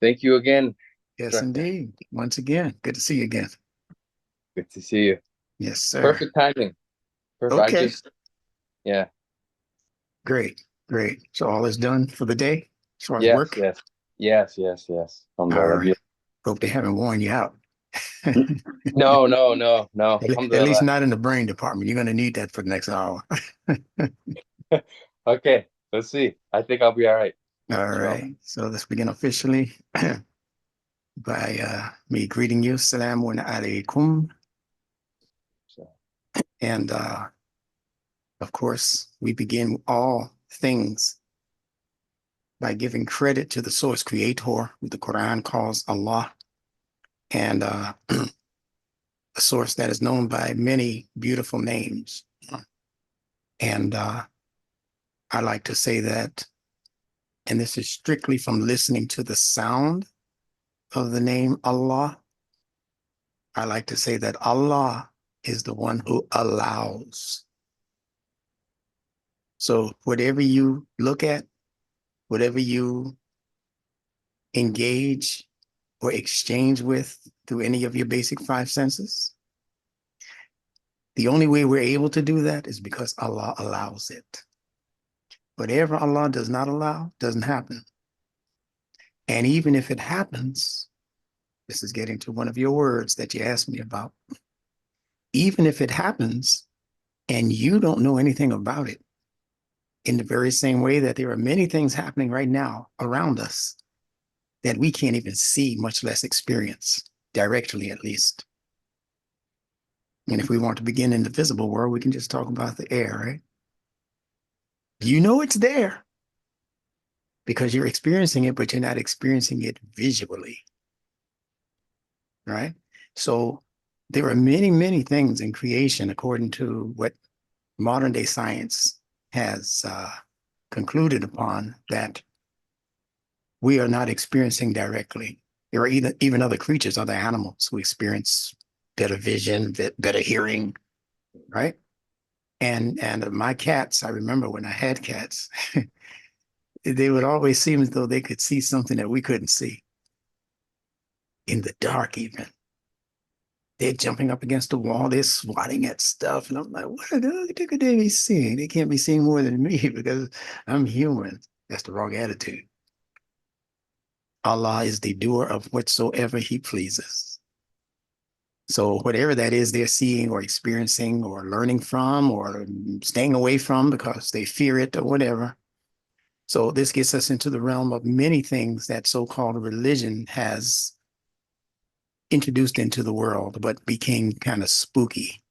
Thank you again, Yes, Instructor. indeed. Once again, good to see you again. Good to see you. Yes, sir. Perfect timing. Perfect. Okay, Yeah. great, great. So all is done for the day as far as Yes, work? yes. Yes, yes, yes. All Alhamdulillah. right. Hope they haven't worn you out. No, no, no, no. At least Alhamdulillah. not in the brain department. You're going to need that for the next hour. Okay, let's see. I think I'll be all right. All Inshallah. right. So let's begin officially by me greeting you. Salaam Alaykum. So, And of course, we begin all things by giving credit to the source creator, who the Quran calls Allah, and a source that is known by many beautiful names. And I like to say that, and this is strictly from listening to the sound of the name Allah, I like to say that Allah is the one who allows. So whatever you look at, whatever you engage or exchange with through any of your basic five senses, the only way we're able to do that is because Allah allows it. Whatever Allah does not allow doesn't happen. And even if it happens, this is getting to one of your words that you asked me about. Even if it happens and you don't know anything about it, in the very same way that there are many things happening right now around us that we can't even see, much less experience, directly at least. And if we want to begin in the visible world, we can just talk about the air, right? You know it's there because you're experiencing it, but you're not experiencing it visually, right? So there are many, many things in creation, according to what modern day science has concluded upon, that we are not experiencing directly. There are even other creatures, other animals who experience better vision, better hearing, right? And my cats, I remember when I had cats, they would always seem as though they could see something that we couldn't see in the dark, even. They're jumping up against the wall, they're swatting at stuff. And I'm like, what could they be seeing? They can't be seeing more than me because I'm human. That's the wrong attitude. Allah is the doer of whatsoever he pleases. So whatever that is they're seeing or experiencing or learning from or staying away from because they fear it or whatever. So this gets us into the realm of many things that so-called religion has introduced into the world, but became kind of spooky.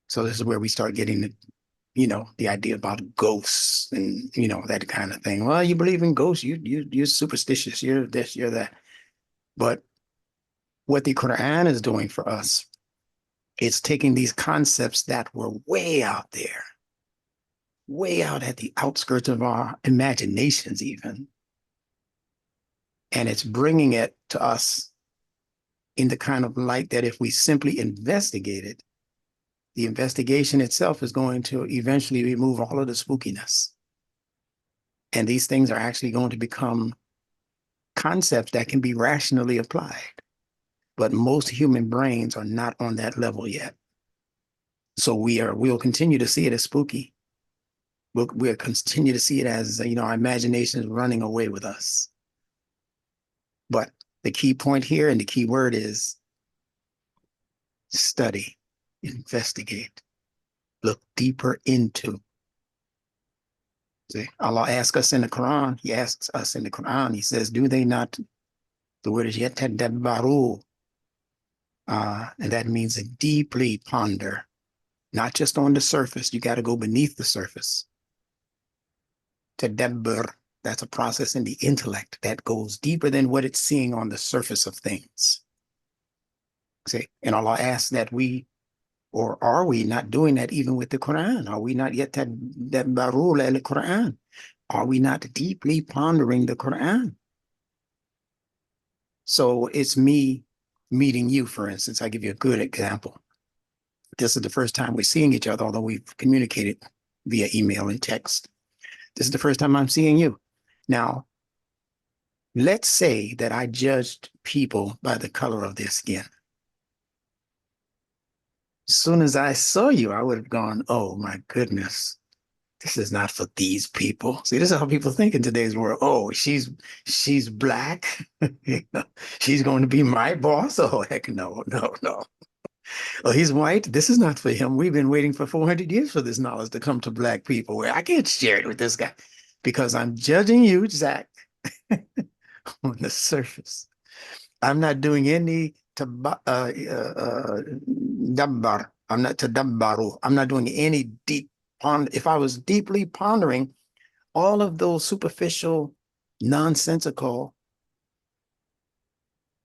So this is where we start getting the idea about ghosts and, that kind of thing. Well, you believe in ghosts, you're superstitious, you're this, you're that. But what the Quran is doing for us, it's taking these concepts that were way out there, way out at the outskirts of our imaginations even, and it's bringing it to us in the kind of light that if we simply investigate it, the investigation itself is going to eventually remove all of the spookiness. And these things are actually going to become concepts that can be rationally applied. But most human brains are not on that level yet. So we'll continue to see it as spooky. We'll continue to see it as, our imagination is running away with us. But the key point here and the key word is study, investigate, look deeper into. See, Allah asks us in the Quran, he asks us in the Quran, he says, do they not, the word is yatadabbaru, and that means a deeply ponder, not just on the surface. You got to go beneath the surface. Tadabbur, that's a process in the intellect that goes deeper than what it's seeing on the surface of things. See, and Allah asks that or are we not doing that even with the Quran? Are we not yet tadabbaru al-Quran? Are we not deeply pondering the Quran? So it's me meeting you, for instance. I give you a good example. This is the first time we're seeing each other, although we've communicated via email and text. This is the first time I'm seeing you. Now, Let's say that I judged people by the color of their skin. As soon as I saw you, I would have gone, oh my goodness, this is not for these people. See, this is how people think in today's world. Oh, she's black. You know, she's going to be my boss. Oh, heck no, no, no. Oh, he's white. This is not for him. We've been waiting for 400 years for this knowledge to come to black people. Where I can't share it with this guy because I'm judging you, Zach, on the surface. I'm not doing any dabbar. I'm not tadabbaru. I'm not doing any deep ponder. If I was deeply pondering all of those superficial, nonsensical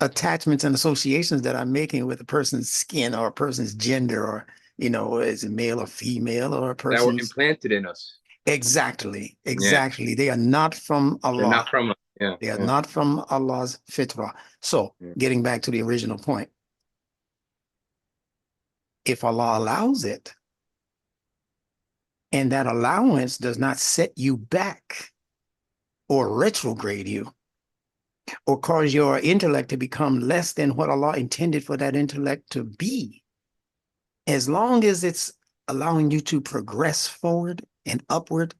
attachments and associations that I'm making with a person's skin or a person's gender or, you know, is it male or female or a That were person's. implanted in us. Exactly, Yeah. exactly. They are not from They're Allah. not from us. Yeah. They are Yeah. not from Allah's fitrah. So, Yeah. getting back to the original point, if Allah allows it, and that allowance does not set you back or retrograde you or cause your intellect to become less than what Allah intended for that intellect to be, as long as it's allowing you to progress forward and upward,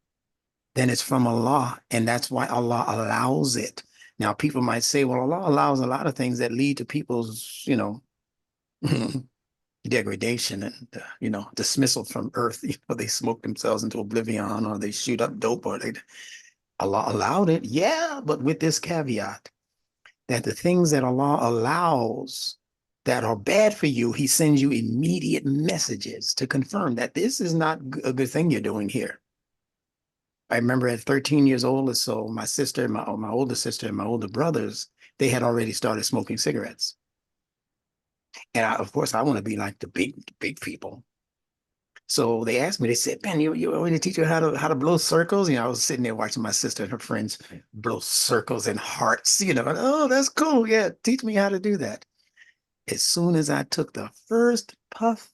then it's from Allah. And that's why Allah allows it. Now, people might say, well, Allah allows a lot of things that lead to people's, you know, degradation and, you know, dismissal from earth. You know, they smoke themselves into oblivion or they shoot up dope or they, Allah allowed it. Yeah, but with this caveat that the things that Allah allows that are bad for you, he sends you immediate messages to confirm that this is not a good thing you're doing here. I remember at 13 years old or so, my sister, my older sister and my older brothers, they had already started smoking cigarettes. And I, of course, I want to be like the big people. So they asked me, they said, "Ben, you want me to teach you how to blow circles?" You know, I was sitting there watching my sister and her friends blow circles and hearts, you know. Oh, that's cool. Yeah, teach me how to do that. As soon as I took the first puff,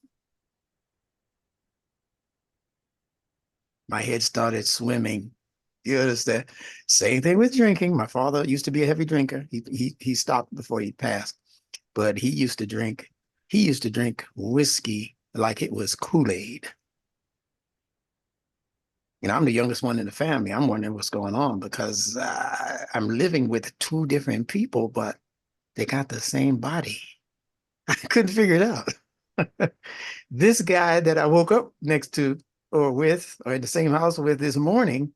my head started swimming. You understand? Same thing with drinking. My father used to be a heavy drinker. He stopped before he passed, but he used to drink. He used to drink whiskey like it was Kool-Aid. You know, I'm the youngest one in the family. I'm wondering what's going on because I'm living with two different people, but they got the same body. I couldn't figure it out. This guy that I woke up next to or with or in the same house with this morning,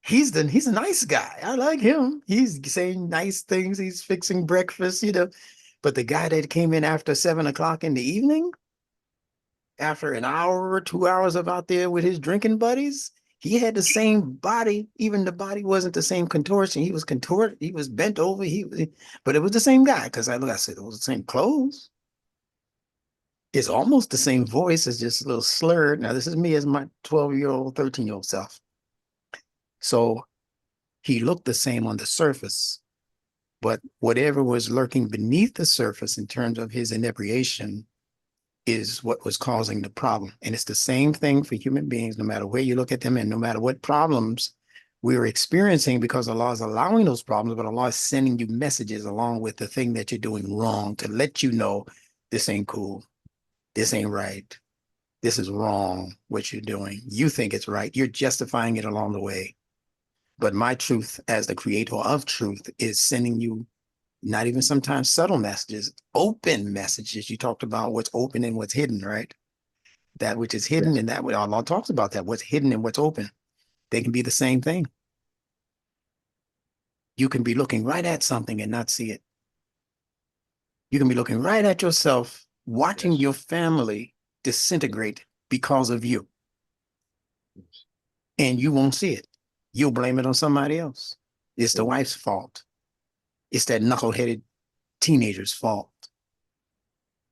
he's a nice guy. I like him. He's saying nice things. He's fixing breakfast, you know. But the guy that came in after 7 o'clock in the evening, after an hour or 2 hours of out there with his drinking buddies, he had the same body. Even the body wasn't the same contortion. He was contorted. He was bent over. But it was the same guy because I said it was the same clothes. It's almost the same voice. It's just a little slurred. Now this is me as my 12-year-old, 13-year-old self. So he looked the same on the surface, but whatever was lurking beneath the surface in terms of his inebriation is what was causing the problem. And it's the same thing for human beings, no matter where you look at them and no matter what problems we're experiencing, because Allah is allowing those problems, but Allah is sending you messages along with the thing that you're doing wrong to let you know this ain't cool. This ain't right. This is wrong, what you're doing. You think it's right. You're justifying it along the way. But my truth as the creator of truth is sending you not even sometimes subtle messages, open messages. You talked about what's open and what's hidden, right? That which is hidden Yes. and that what Allah talks about that, what's hidden and what's open. They can be the same thing. You can be looking right at something and not see it. You can be looking right at yourself, watching Yes. your family disintegrate because of you, Yes. and you won't see it. You'll blame it on somebody else. It's the Yeah. wife's fault. It's that knuckleheaded teenager's fault.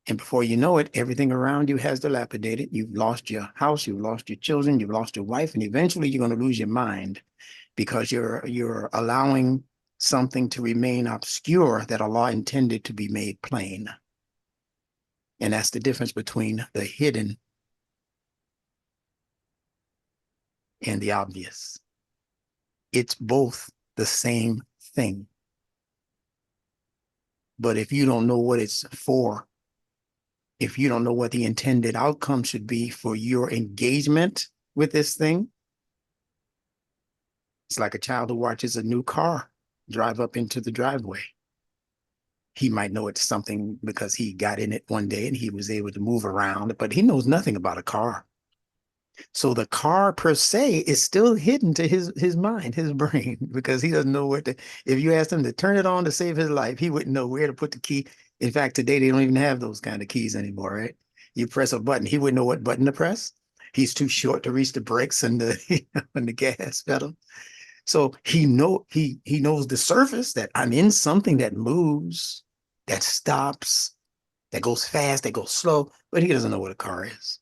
And before you know it, everything around you has dilapidated. You've lost your house, you've lost your children, you've lost your wife, and eventually you're going to lose your mind because you're allowing something to remain obscure that Allah intended to be made plain. And that's the difference between the hidden and the obvious. It's both the same thing. But if you don't know what it's for, if you don't know what the intended outcome should be for your engagement with this thing, it's like a child who watches a new car drive up into the driveway. He might know it's something because he got in it one day and he was able to move around, but he knows nothing about a car. So the car per se is still hidden to his mind, his brain, because he doesn't know what to, if you asked him to turn it on to save his life, he wouldn't know where to put the key. In fact, today they don't even have those kind of keys anymore, right? You press a button, he wouldn't know what button to press. He's too short to reach the brakes and the and the gas pedal. So he knows the surface that I'm in something that moves, that stops, that goes fast, that goes slow, but he doesn't know what a car is.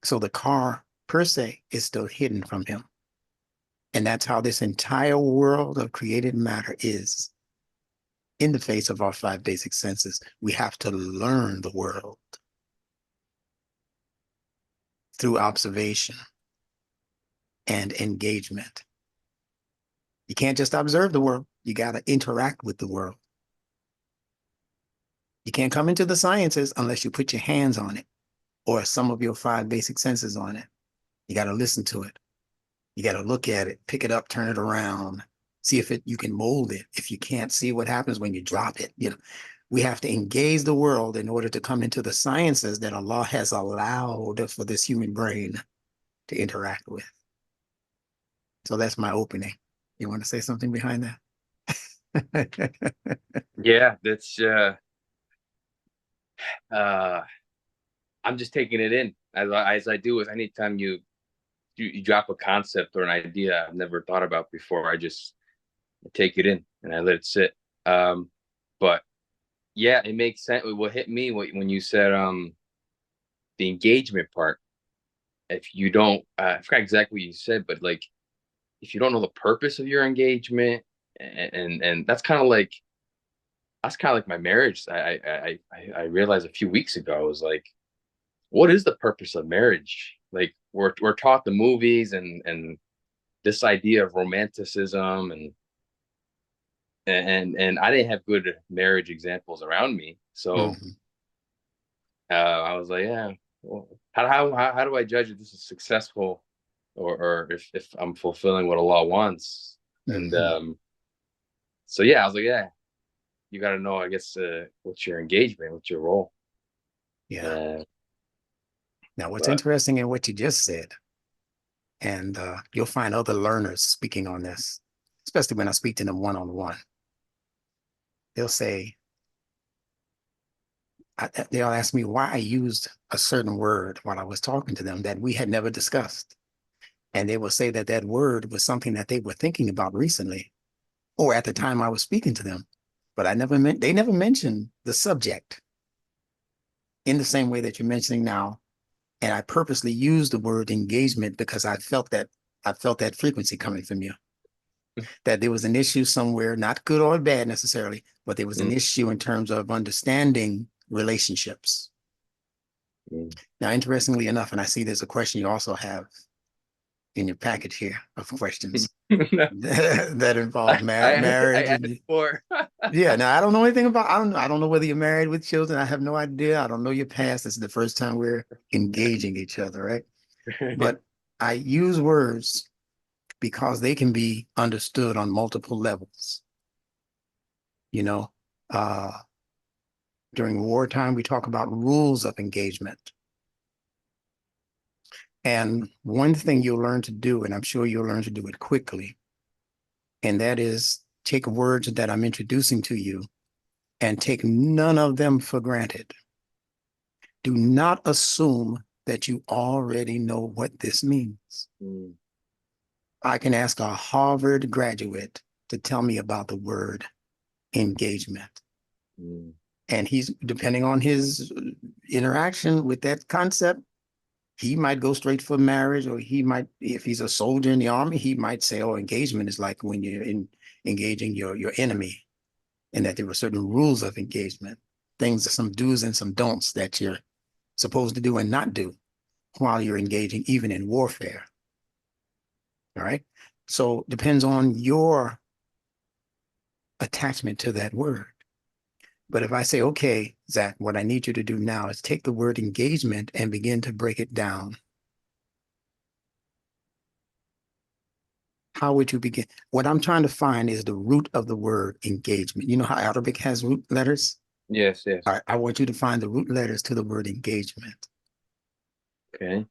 So the car per se is still hidden from him. And that's how this entire world of created matter is. In the face of our five basic senses, we have to learn the world through observation and engagement. You can't just observe the world. You got to interact with the world. You can't come into the sciences unless you put your hands on it or some of your five basic senses on it. You got to listen to it. You got to look at it, pick it up, turn it around, see if you can mold it. If you can't, see what happens when you drop it. We have to engage the world in order to come into the sciences that Allah has allowed for this human brain to interact with. So that's my opening. You want to say something behind that? Yeah, that's I'm just taking it in as I do with anytime you drop a concept or an idea I've never thought about before. I just take it in and I let it sit. But yeah, it makes sense. What hit me when you said the engagement part. If you don't, I forgot exactly what you said, but like if you don't know the purpose of your engagement, and that's kind of like my marriage. I realized a few weeks ago, I was like, what is the purpose of marriage? Like we're taught the movies and this idea of romanticism and I didn't have good marriage examples around me, so Mhm. I was like, yeah, well, how do I judge if this is successful or if I'm fulfilling what Allah wants? And Mhm. so yeah, I was like, yeah, you got to know, I guess, what's your engagement, what's your role. Yeah. Uh, Now, what's but interesting in what you just said, and you'll find other learners speaking on this, especially when I speak to them one-on-one. They'll say, they'll ask me why I used a certain word while I was talking to them that we had never discussed. And they will say that that word was something that they were thinking about recently or at the time I was speaking to them. But they never mentioned the subject in the same way that you're mentioning now. And I purposely used the word engagement because I felt that frequency coming from you, that there was an issue somewhere, not good or bad necessarily, but there was an mm, issue in terms of understanding relationships. mm. Now, interestingly enough, and I see there's a question you also have in your package here of questions that involve I marriage asked and for. yeah. Now I don't know anything about. I don't know whether you're married with children. I have no idea. I don't know your past. This is the first time we're engaging each other, right? But I use words because they can be understood on multiple levels. You know, uh, during wartime, we talk about rules of engagement. And one thing you'll learn to do, and I'm sure you'll learn to do it quickly, and that is take words that I'm introducing to you and take none of them for granted. Do not assume that you already know what this means. Mm, I can ask a Harvard graduate to tell me about the word engagement. mm, And he's, depending on his interaction with that concept, he might go straight for marriage, or he might, if he's a soldier in the army, he might say, oh, engagement is like when you're engaging your enemy, and that there were certain rules of engagement, things, some do's and some don'ts that you're supposed to do and not do while you're engaging, even in warfare. All right. So depends on your attachment to that word. But if I say, okay, Zach, what I need you to do now is take the word engagement and begin to break it down. How would you begin? What I'm trying to find is the root of the word engagement. You know how Arabic has root letters? Yes, All yes. right, I want you to find the root letters to the word engagement. Okay.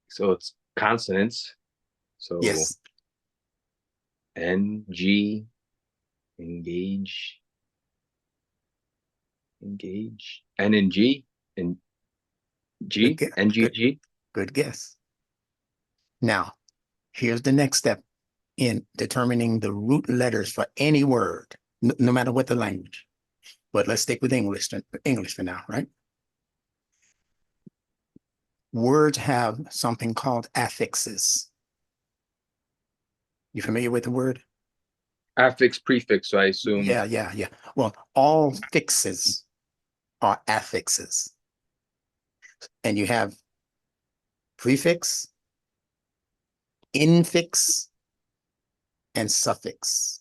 So it's consonants. So Yes. N, G, engage, engage. N and G and Good G, guess. N, G, Good, G. good guess. Now, here's the next step in determining the root letters for any word, no matter what the language. But let's stick with English for now, right? Words have something called affixes. You familiar with the word? Affix, prefix. So I assume Yeah. Well, all fixes are affixes. And you have prefix, infix, and suffix.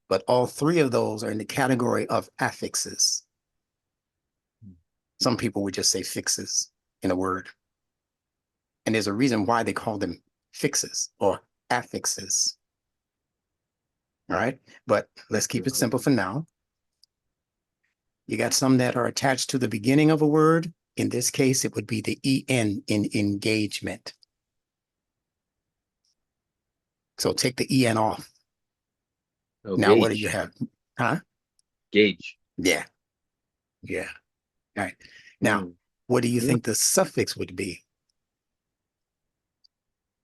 But all three of those are in the category of affixes. Some people would just say fixes in a word. And there's a reason why they call them fixes or affixes. All right. But let's keep it simple for now. You got some that are attached to the beginning of a word. In this case, it would be the EN in engagement. So take the EN off. no Now, what do you gauge. have? Huh? Gauge. Yeah. Yeah. All right. Now, Hmm. what do you Yeah. think the suffix would be?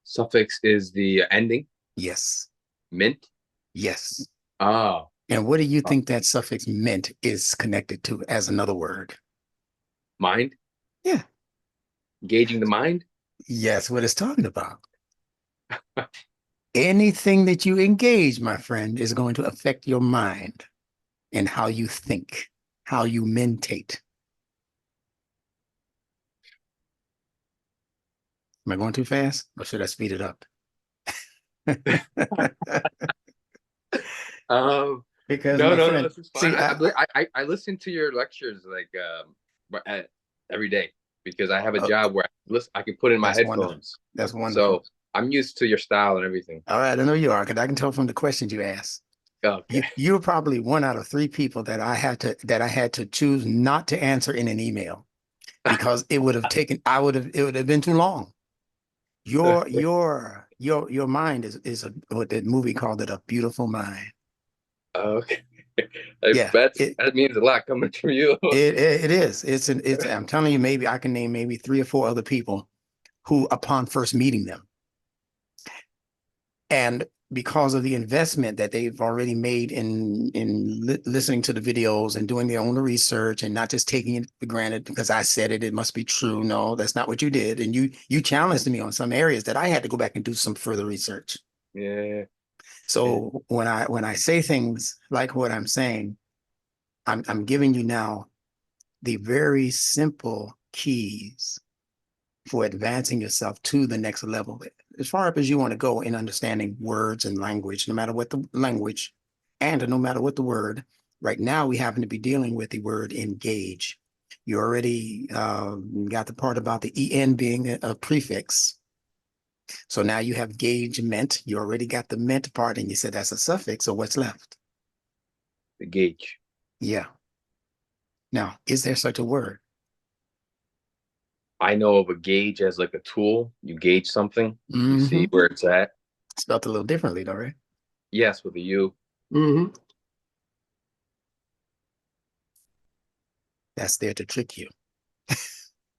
Suffix is the ending. Yes. Mint. Yes. Ah, And what do you uh, think that suffix meant is connected to as another word? mind. Yeah. Gauging the mind. Yes, what it's talking about. Anything that you engage, my friend, is going to affect your mind and how you think, how you mentate. Am I going too fast or should I speed it up? Um, Because no, my no, no, friend, this is fine. see, I listen to your lectures like every day because I have a job where I can put in my that's wonderful. headphones. That's wonderful. So I'm used to your style and everything. All right, I know you are because I can tell from the questions you asked. Okay. You're probably one out of three people that I had to choose not to answer in an email because it would have been too long. Your mind is what that movie called it, a beautiful mind. Okay. Yeah, That means a lot coming from you. it is. I'm telling you, maybe I can name maybe three or four other people who, upon first meeting them, and because of the investment that they've already made in listening to the videos and doing their own research and not just taking it for granted because I said it, it must be true. No, that's not what you did. And you challenged me on some areas that I had to go back and do some further research. Yeah. Yeah. So when I say things like what I'm saying, I'm giving you now the very simple keys for advancing yourself to the next level, as far up as you want to go in understanding words and language, no matter what the language and no matter what the word. Right now, we happen to be dealing with the word engage. You already got the part about the en being a prefix. So now you have gauge meant. You already got the meant part, and you said that's a suffix. So what's left? The gauge. Yeah. Now, is there such a word? I know of a gauge as like a tool. You gauge something, you see Mm-hmm. where it's at. Spelled a little differently, though, right? Yes, with a U. Mm-hmm. That's there to trick you.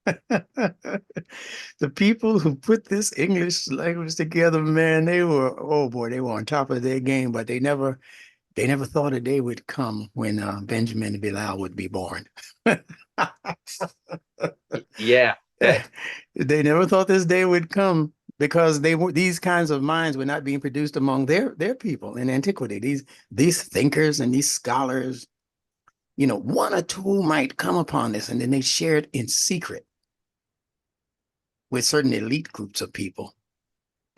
The people who put this English language together, man, oh boy, they were on top of their game, but they never thought a day would come when Benjamin Bilal would be born. Yeah, that. They never thought this day would come because these kinds of minds were not being produced among their people in antiquity. These thinkers and these scholars, one or two might come upon this, and then they share it in secret with certain elite groups of people,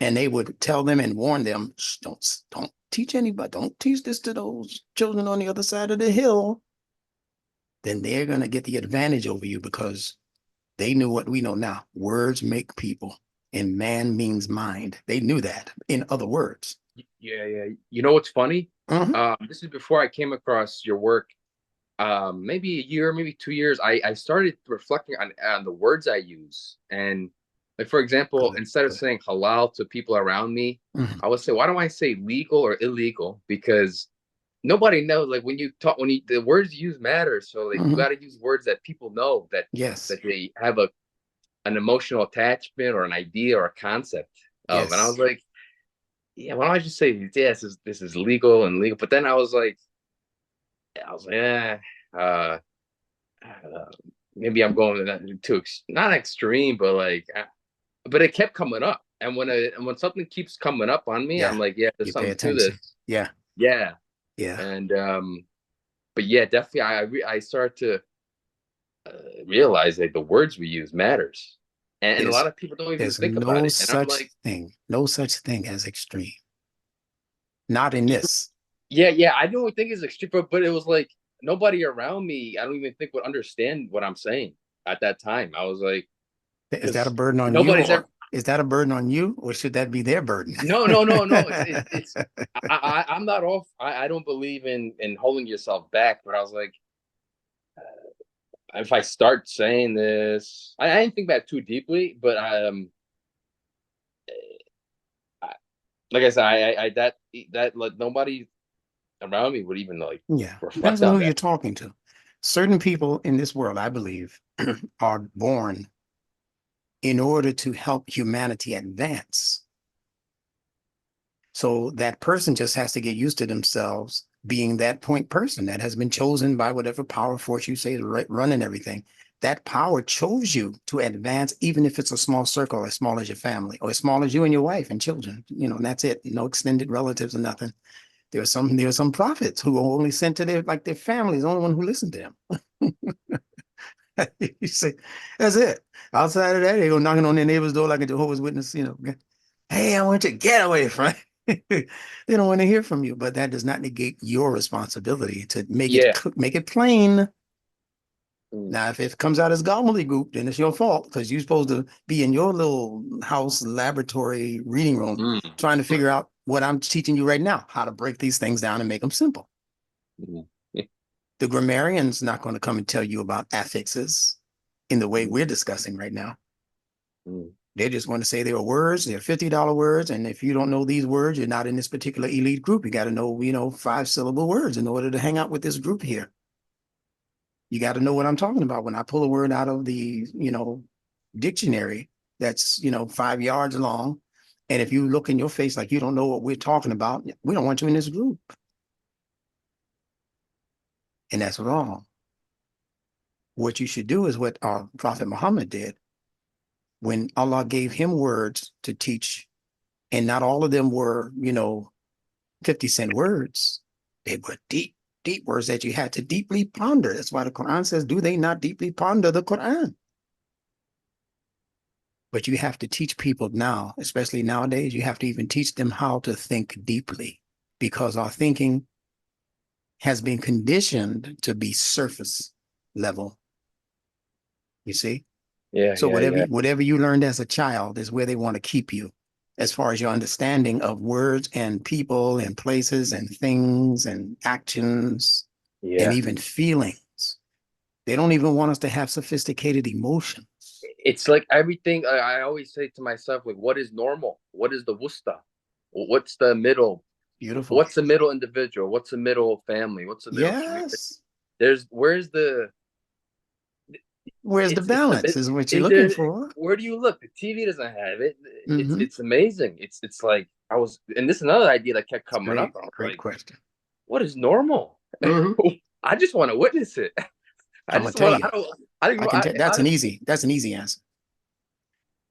and they would tell them and warn them, don't teach anybody. Don't teach this to those children on the other side of the hill. Then they're going to get the advantage over you because they knew what we know now. Words make people, and man means mind. They knew that, in other words. Yeah, yeah. You know what's funny? Mhm. This is before I came across your work. Maybe a year, maybe 2 years. I started reflecting on the words I use, and like for example, Good, instead of good. saying halal to people around me, Mhm. I would say, why don't I say legal or illegal? Because nobody knows. Like when you talk, the words you use matter. So like you Mhm. got to use words that people know Yes, that they have an emotional attachment or an idea or a concept of. And I was yes. like, yeah, why don't I just say, yeah, this is legal and legal? But then yeah, uh, uh, maybe I'm going too not extreme, but like, but it kept coming up. And when something keeps coming up on me, I'm Yeah, like, yeah, there's you pay something to attention. this. Yeah, Yeah, yeah. and but yeah, definitely, I start to uh, realize that the words we use matters, and a lot There's of people don't even there's think about no it. And I'm such like, thing, no such thing as extreme. Not in this. yeah, yeah, I don't think it's extreme, but it was like nobody around me, I don't even think would understand what I'm saying at that time. I was like, Is that a because burden on you, nobody's ever. or is that a burden on you, or should that be their burden? No, no, no, no. It's. I'm not off. I don't believe in holding yourself back. But I was like, if I start saying this, I didn't think about it too deeply. But I, like I said, I that like nobody around me would even like Yeah, depends reflect on who on you're that. talking to. Certain people in this world, I believe, are born in order to help humanity advance. So that person just has to get used to themselves being that point person that has been chosen by whatever power force you say is running everything. That power chose you to advance, even if it's a small circle, as small as your family, or as small as you and your wife and children, and that's it. No extended relatives or nothing. There are some prophets who are only sent to their families, the only one who listened to them. You say, that's it. Outside of that, they go knocking on their neighbor's door like a Jehovah's Witness. Hey, I want you to get away from it. They don't want to hear from you, but that does not negate your responsibility to Yeah. make it plain. Mm, Now, if it comes out as gobbledygook, then it's your fault because you're supposed to be in your little house laboratory reading room mm, trying to figure out what I'm teaching you right now, how to break these things down and make them simple. mm, The grammarian's not going to come and tell you about affixes in the way mm, we're discussing right now. mm, They just want to say they are words, they're $50 words. And if you don't know these words, you're not in this particular elite group. You got to know, 5-syllable words in order to hang out with this group here. You got to know what I'm talking about. When I pull a word out of the dictionary that's 5 yards long, and if you look in your face like you don't know what we're talking about, we don't want you in this group. And that's wrong. What you should do is what our Prophet Muhammad did when Allah gave him words to teach, and not all of them were 50-cent words. They were deep, deep words that you had to deeply ponder. That's why the Quran says, do they not deeply ponder the Quran? But you have to teach people now, especially nowadays, you have to even teach them how to think deeply because our thinking has been conditioned to be surface level, you see? yeah, So yeah, whatever yeah, whatever you learned as a child is where they want to keep you, as far as your understanding of words and people and places and things and actions and yeah. even feelings. They don't even want us to have sophisticated emotions. It's like everything. I always say to myself, like, what is normal? What is the wusta? What's the middle? Beautiful. What's the middle individual? What's the middle family? What's the middle community? Yes. Where's the Where's the it's the balance is what you're is looking there for. where do you look? The TV doesn't have it. Mm-hmm. It's amazing. It's like and this is another idea that kept coming up. Great, I was great like, question. what is normal? Mm-hmm. I just want to witness it. I I'm gonna just tell want you. I don't I can tell that's an easy answer.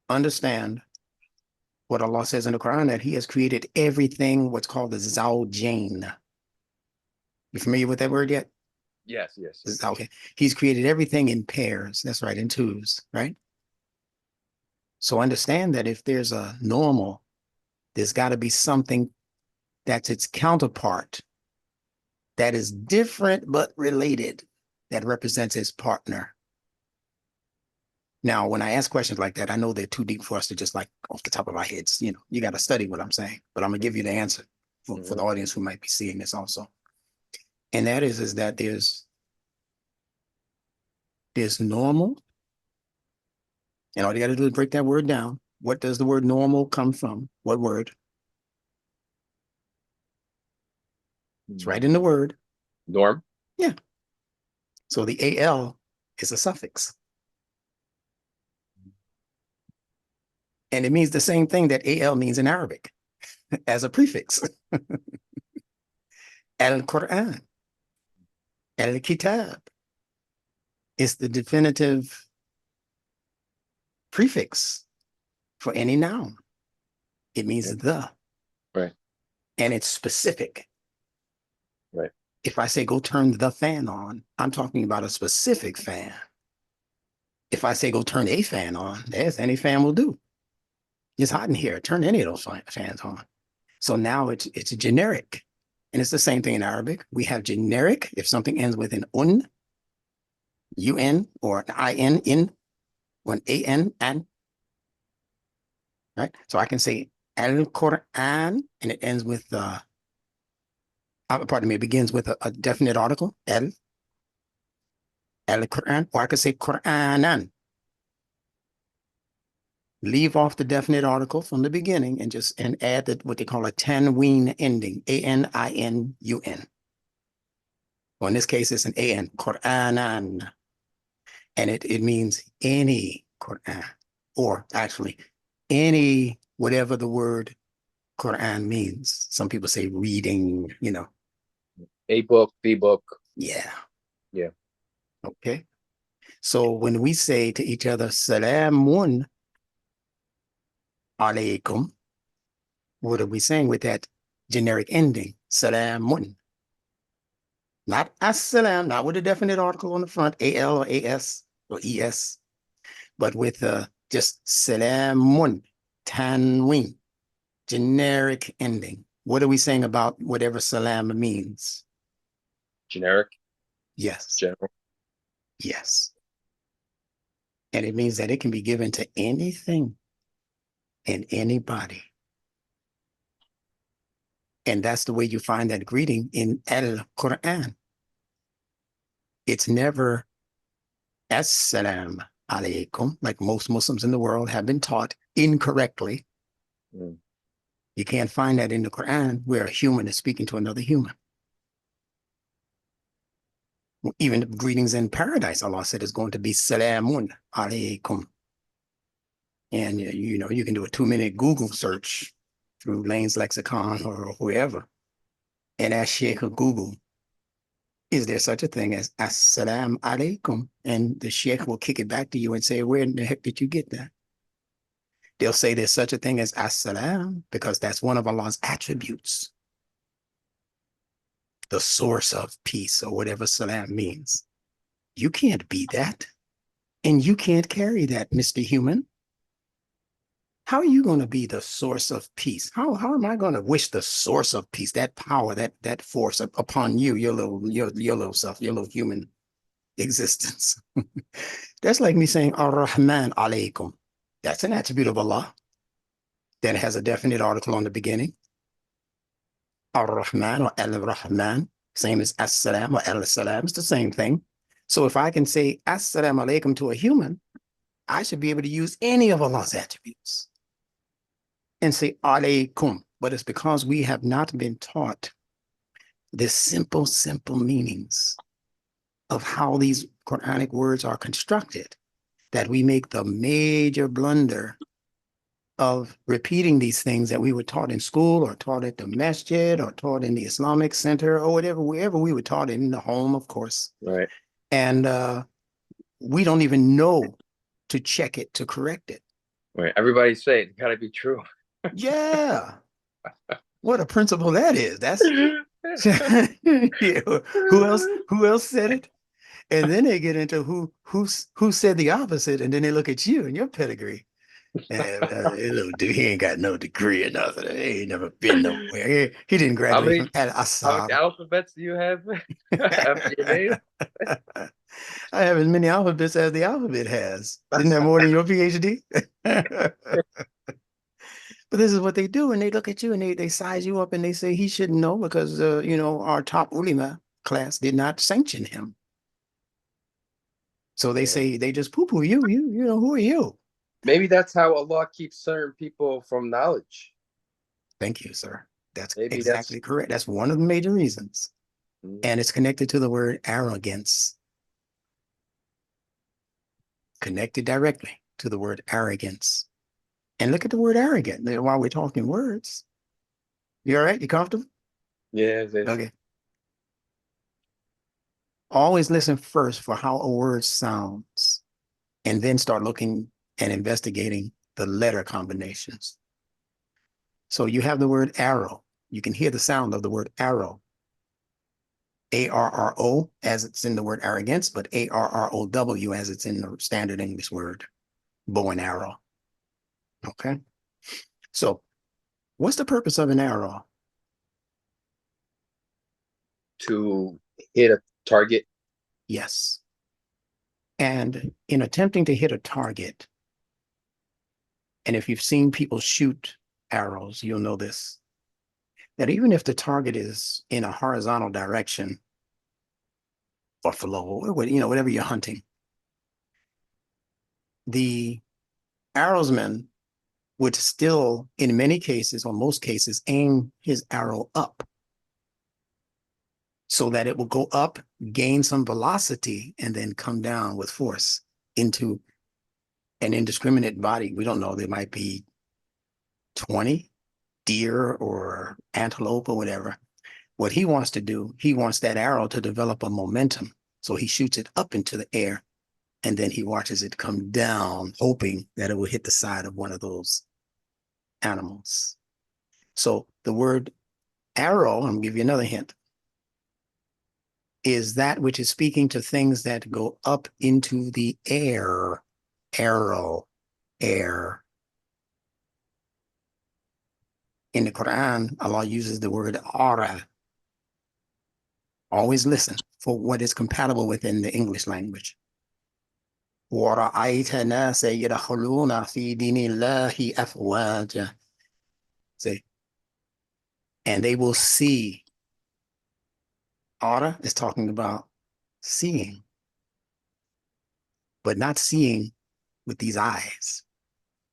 Understand what Allah says in the Quran that He has created everything what's called the Zawjain. You familiar with that word yet? yes, yes, yes. Okay. He's created everything in pairs. That's right, in twos, right? So understand that if there's a normal, there's got to be something that's its counterpart, that is different but related, that represents its partner. Now, when I ask questions like that, I know they're too deep for us to just like off the top of our heads. You know, you got to study what I'm saying, but I'm gonna give you the answer for the audience who might be seeing this also. And that is that there's normal, and all you got to do is break that word down. What does the word normal come from? What word? It's right in the word. Norm. Yeah. So the AL is a suffix. And it means the same thing that AL means in Arabic as a prefix. Al-Quran, Al-Kitab is the definitive prefix for any noun. It means the. Right. And it's specific. Right. If I say go turn the fan on, I'm talking about a specific fan. If I say go turn a fan on, there's any fan will do. It's hot in here. Turn any of those fans on. So now it's generic. And it's the same thing in Arabic. We have generic if something ends with an un, or an in, or an an. Right? So I can say al-Quran, and it ends with pardon me, it begins with a definite article, al-Quran, or I could say Quranan. Leave off the definite article from the beginning and add what they call a tanween ending, A-N-I-N-U-N. Well, in this case, it's an A-N, Quranan. And it means any Quran, or actually any, whatever the word Quran means. Some people say reading, you know. A book, the book. Yeah. Yeah. Okay. So when we say to each other, Salaam Alaykum, what are we saying with that generic ending? Salamun. Not as-salam, not with a definite article on the front, A-L or A-S or E-S, but with just salamun, tanween, generic ending. What are we saying about whatever salam means? Generic. Yes. General. Yes. And it means that it can be given to anything and anybody. And that's the way you find that greeting in al-Quran. It's never As-Salam Alaykum, like most Muslims in the world have been taught incorrectly. You can't find that in the Quran where a human is speaking to another human. Even the greetings in paradise, Allah said, is going to be Salamun Alaykum. And you know, you can do a 2-minute Google search through Lane's Lexicon or whoever, and ask Sheikh of Google, is there such a thing as As-Salam Alaykum? And the Sheikh will kick it back to you and say, where in the heck did you get that? They'll say there's such a thing as As-Salam because that's one of Allah's attributes. The source of peace, or whatever salam means. You can't be that. And you can't carry that, Mr. Human. How are you going to be the source of peace? How am I going to wish the source of peace, that power, that force upon you, your little self, your little human existence? That's like me saying Ar-Rahman Alaykum. That's an attribute of Allah that has a definite article on the beginning. Ar-Rahman or Al-Rahman, same as As-Salam or Al-Salam, it's the same thing. So if I can say As-Salam Alaykum to a human, I should be able to use any of Allah's attributes and say Alaykum. But it's because we have not been taught the simple meanings of how these Quranic words are constructed that we make the major blunder of repeating these things that we were taught in school or taught at the masjid or taught in the Islamic center or wherever we were taught, in the home, of course. Right. And we don't even know to check it, to correct it. Right. Everybody say it gotta be true. Yeah. What a principle that is. That's yeah. Who else said it? And then they get into who said the opposite, and then they look at you and your pedigree. Little dude, he ain't got no degree or nothing. He ain't never been nowhere. He didn't How graduate many from Al how many Assad. alphabets do you have after your name? I have as many alphabets as the alphabet has. Isn't that more than your PhD? But this is what they do, and they look at you and they size you up and they say he shouldn't know because our top ulema class did not sanction him. So they Yeah. say they just poo-poo you. Who are you? Maybe that's how Allah keeps certain people from knowledge. Thank you, sir. That's Maybe that's exactly correct. That's one of the major reasons. mm, And it's connected to the word arrogance, connected directly to the word arrogance. And look at the word arrogant while we're talking words. You all right? You comfortable? yeah, Okay. Always listen first for how a word sounds and then start looking and investigating the letter combinations. So you have the word arrow. You can hear the sound of the word arrow. ARRO as it's in the word arrogance, but ARROW as it's in the standard English word, bow and arrow. Okay. So what's the purpose of an arrow? to hit a target. Yes. And in attempting to hit a target, and if you've seen people shoot arrows, you'll know this, that even if the target is in a horizontal direction, buffalo, or whatever you're hunting, the arrowsman would still, in many cases or most cases, aim his arrow up so that it will go up, gain some velocity, and then come down with force into an indiscriminate body. We don't know. There might be 20 deer or antelope or whatever. What he wants to do, he wants that arrow to develop a momentum. So he shoots it up into the air and then he watches it come down, hoping that it will hit the side of one of those animals. So the word arrow, I'm going to give you another hint, is that which is speaking to things that go up into the air. Arrow, air. In the Quran, Allah uses the word ara. Always listen for what is compatible within the English language. وَرَأَيْتَ نَاسَ يَدْخُلُونَ فِي دِينِ اللَّهِ أَفْوَاجًا. Say, and they will see. Ara is talking about seeing, but not seeing with these eyes,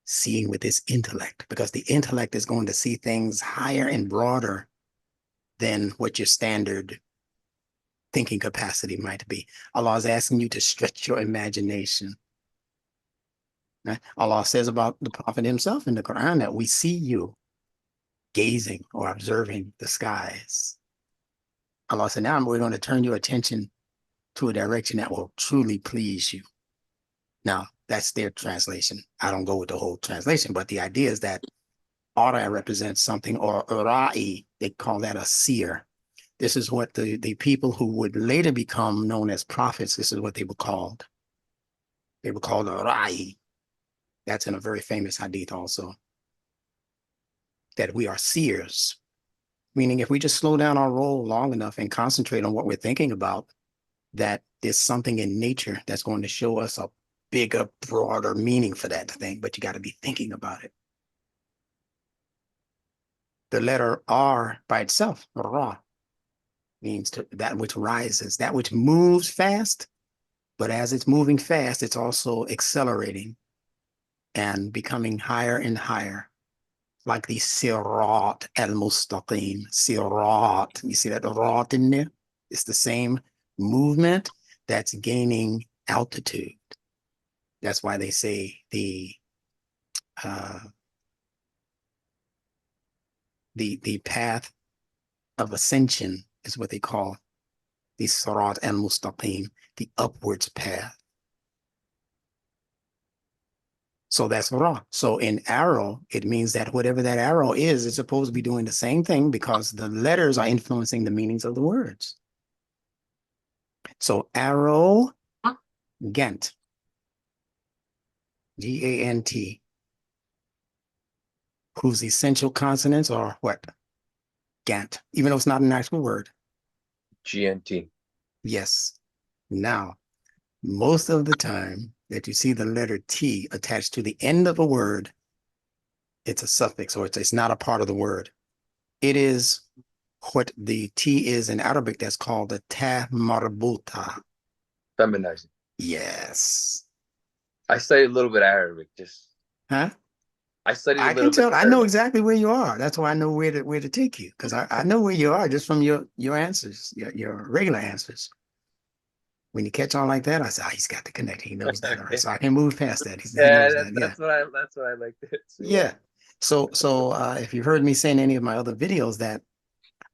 seeing with this intellect, because the intellect is going to see things higher and broader than what your standard thinking capacity might be. Allah is asking you to stretch your imagination. Right? Allah says about the Prophet himself in the Quran that we see you gazing or observing the skies. Allah said, now we're going to turn your attention to a direction that will truly please you. Now, that's their translation. I don't go with the whole translation, but the idea is that Ara represents something, or Ura'i, they call that a seer. This is what the people who would later become known as prophets, this is what they were called. They were called Ura'i. That's in a very famous hadith also, that we are seers, meaning if we just slow down our roll long enough and concentrate on what we're thinking about, that there's something in nature that's going to show us a bigger, broader meaning for that thing, but you got to be thinking about it. The letter R by itself, Ra, means that which rises, that which moves fast, but as it's moving fast, it's also accelerating and becoming higher and higher, like the Sirat al-Mustaqim, Sirat. You see that Rat in there? It's the same movement that's gaining altitude. That's why they say uh, the path of ascension is what they call the Sirat al-Mustaqim, the upwards path. So that's Ra. So in arrow, it means that whatever that arrow is, it's supposed to be doing the same thing because the letters are influencing the meanings of the words. So arrow, Gant, Gant. whose essential consonants are what? Gant, even though it's not an actual word. GNT. Yes. Now, most of the time that you see the letter T attached to the end of a word, it's a suffix or it's not a part of the word. It is what the T is in Arabic that's called the ta marbuta. Feminizing. Yes. I studied a little bit of Arabic. Huh? I studied a I can little bit tell. of I know Arabic. exactly where you are. That's why I know where to take you because I know where you are just from your answers, your regular answers. When you catch on like that, I say, oh, he's got the connect. He knows that. All right. Okay. So I can move past that. He Yeah, knows that. Yeah. that's what I like to say. Yeah. Yeah. So if you've heard me say in any of my other videos that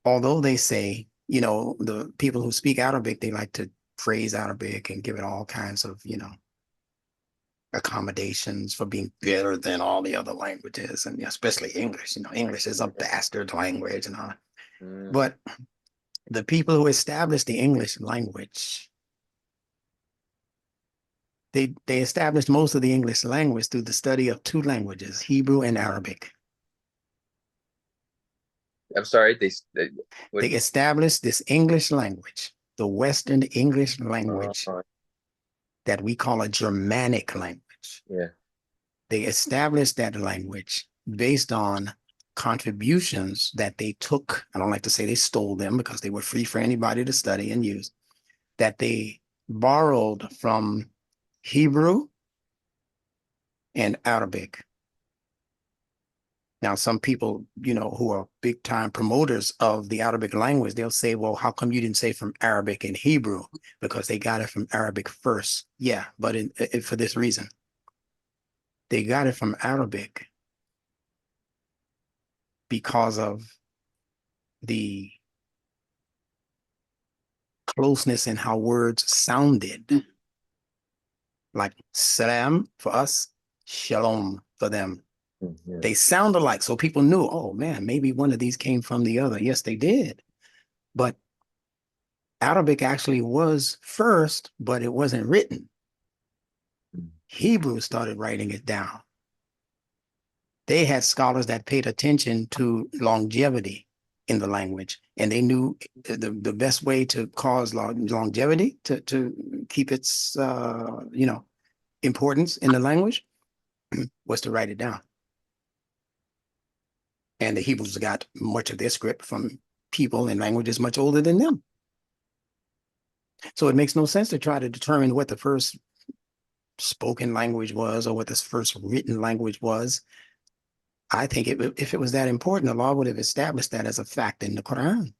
although they say, the people who speak Arabic, they like to praise Arabic and give it all kinds of, accommodations for being better than all the other languages, and especially English. English is a bastard language and all. Mm. But the people who established the English language, they established most of the English language through the study of two languages, Hebrew and Arabic. I'm sorry. What? They established this English language, the Western English Uh, language that we call a Germanic language. yeah. They established that language based on contributions that they took. I don't like to say they stole them because they were free for anybody to study and use, that they borrowed from Hebrew and Arabic. Now, some people, who are big time promoters of the Arabic language, they'll say, well, how come you didn't say from Arabic and Hebrew? Because they got it from Arabic first. Yeah, but for this reason, they got it from Arabic because of the closeness in how words sounded. Like salam for us, shalom for them. Yeah. They sound alike. So people knew, oh man, maybe one of these came from the other. Yes, they did. But Arabic actually was first, but it wasn't written. Hebrew started writing it down. They had scholars that paid attention to longevity in the language, and they knew the best way to cause longevity to keep its importance in the language was to write it down. And the Hebrews got much of their script from people in languages much older than them. So it makes no sense to try to determine what the first spoken language was or what this first written language was. I think if it was that important, Allah would have established that as a fact in the Quran.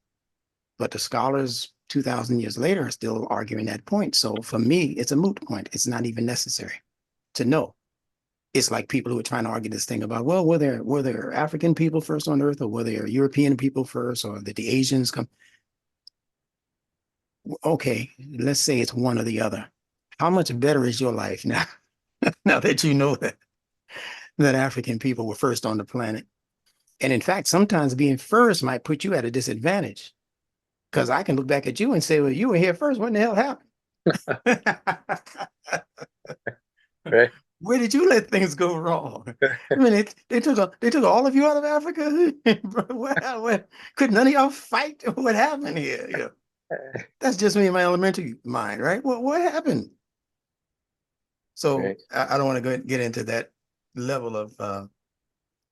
But the scholars 2,000 years later are still arguing that point. So for me, it's a moot point. It's not even necessary to know. It's like people who are trying to argue this thing about, well, were there African people first on earth, or were there European people first, or did the Asians come? Okay, let's say it's one or the other. How much better is your life now, now that you know that African people were first on the planet? And in fact, sometimes being first might put you at a disadvantage because I can look back at you and say, well, you were here first. What in the hell happened? Right. Where did you let things go wrong? I mean, they took all of you out of Africa. Could none of y'all fight? What happened here? That's just me in my elementary mind, right? What happened? So Right. I don't want to get into that level of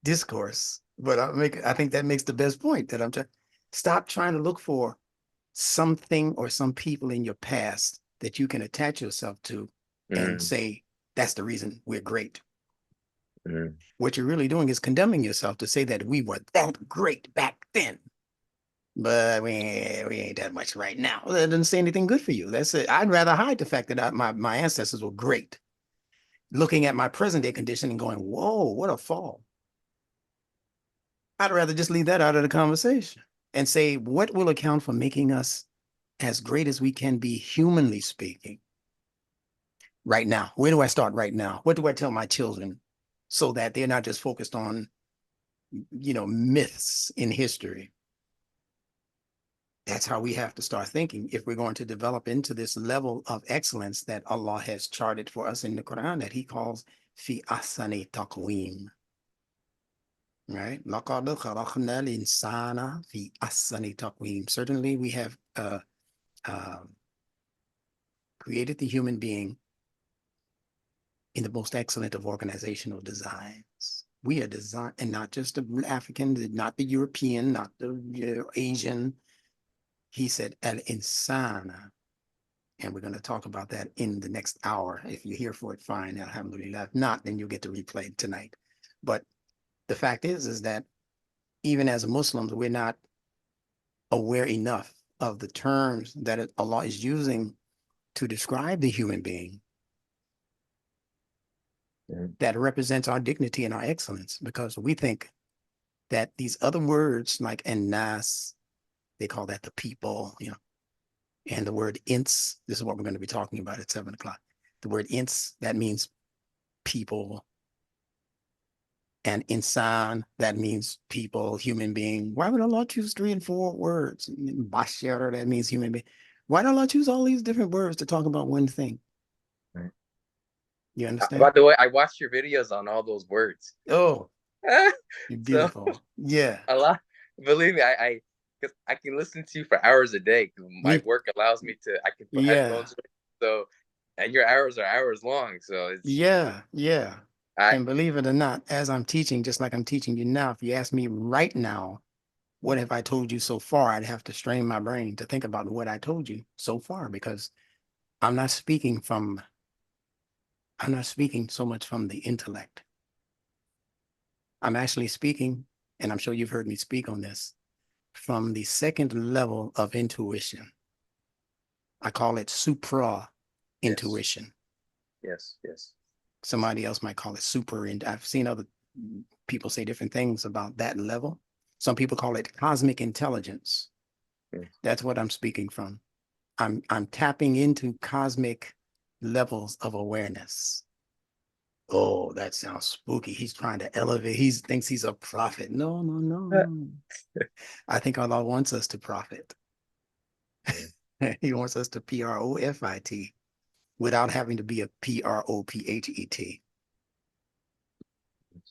discourse, but I think that makes the best point that I'm trying. Stop trying to look for something or some people in your past that you can attach yourself to and Mm. say that's the reason we're great. Mm. What you're really doing is condemning yourself to say that we were that great back then, but we ain't that much right now. That doesn't say anything good for you. That's it. I'd rather hide the fact that my ancestors were great, looking at my present day condition and going, whoa, what a fall. I'd rather just leave that out of the conversation and say, what will account for making us as great as we can be, humanly speaking, right now? Where do I start right now? What do I tell my children so that they're not just focused on, myths in history? That's how we have to start thinking if we're going to develop into this level of excellence that Allah has charted for us in the Quran that He calls fi ahsani taqweem. right? لَقَدْ خَلَقْنَا الْإِنسَانَ فِي أَحْسَنِ تَقْوِيمٍ. Certainly, we have uh, created the human being in the most excellent of organizational designs. We are designed, and not just the African, not the European, not the Asian. He said, al-insana. And we're going to talk about that in the next hour. If you're here for it, fine. Alhamdulillah. If not, then you'll get to replay it tonight. But the fact is that even as Muslims, we're not aware enough of the terms that Allah is using to describe the human being that represents our dignity and our excellence, because we think that these other words like nas, they call that the people, and the word ins, this is what we're going to be talking about at 7 o'clock. The word ins, that means people, and insan, that means people, human being. Why would Allah choose 3 and 4 words? Bashar, that means human being. Why did Allah choose all these different words to talk about one thing? Right. You understand? By the way, I watched your videos on all those words. Oh, So beautiful. Yeah. a lot, believe me, because I can listen to you for hours a day. My Me, work allows me to. I can put yeah. headphones in, so, and your hours are hours long. So it's Yeah. Yeah. I And believe it or not, as I'm teaching, just like I'm teaching you now, if you ask me right now, what have I told you so far? I'd have to strain my brain to think about what I told you so far, because I'm not speaking from, I'm not speaking so much from the intellect. I'm actually speaking, and I'm sure you've heard me speak on this, from the second level of intuition. I call it supra yes, intuition. yes. Somebody else might call it super. And I've seen other people say different things about that level. Some people call it cosmic intelligence. Mm. That's what I'm speaking from. I'm tapping into cosmic levels of awareness. Oh, that sounds spooky. He's trying to elevate. He thinks he's a prophet. No, no, no, no. I think Allah wants us to profit. He wants us to profit without having to be a prophet.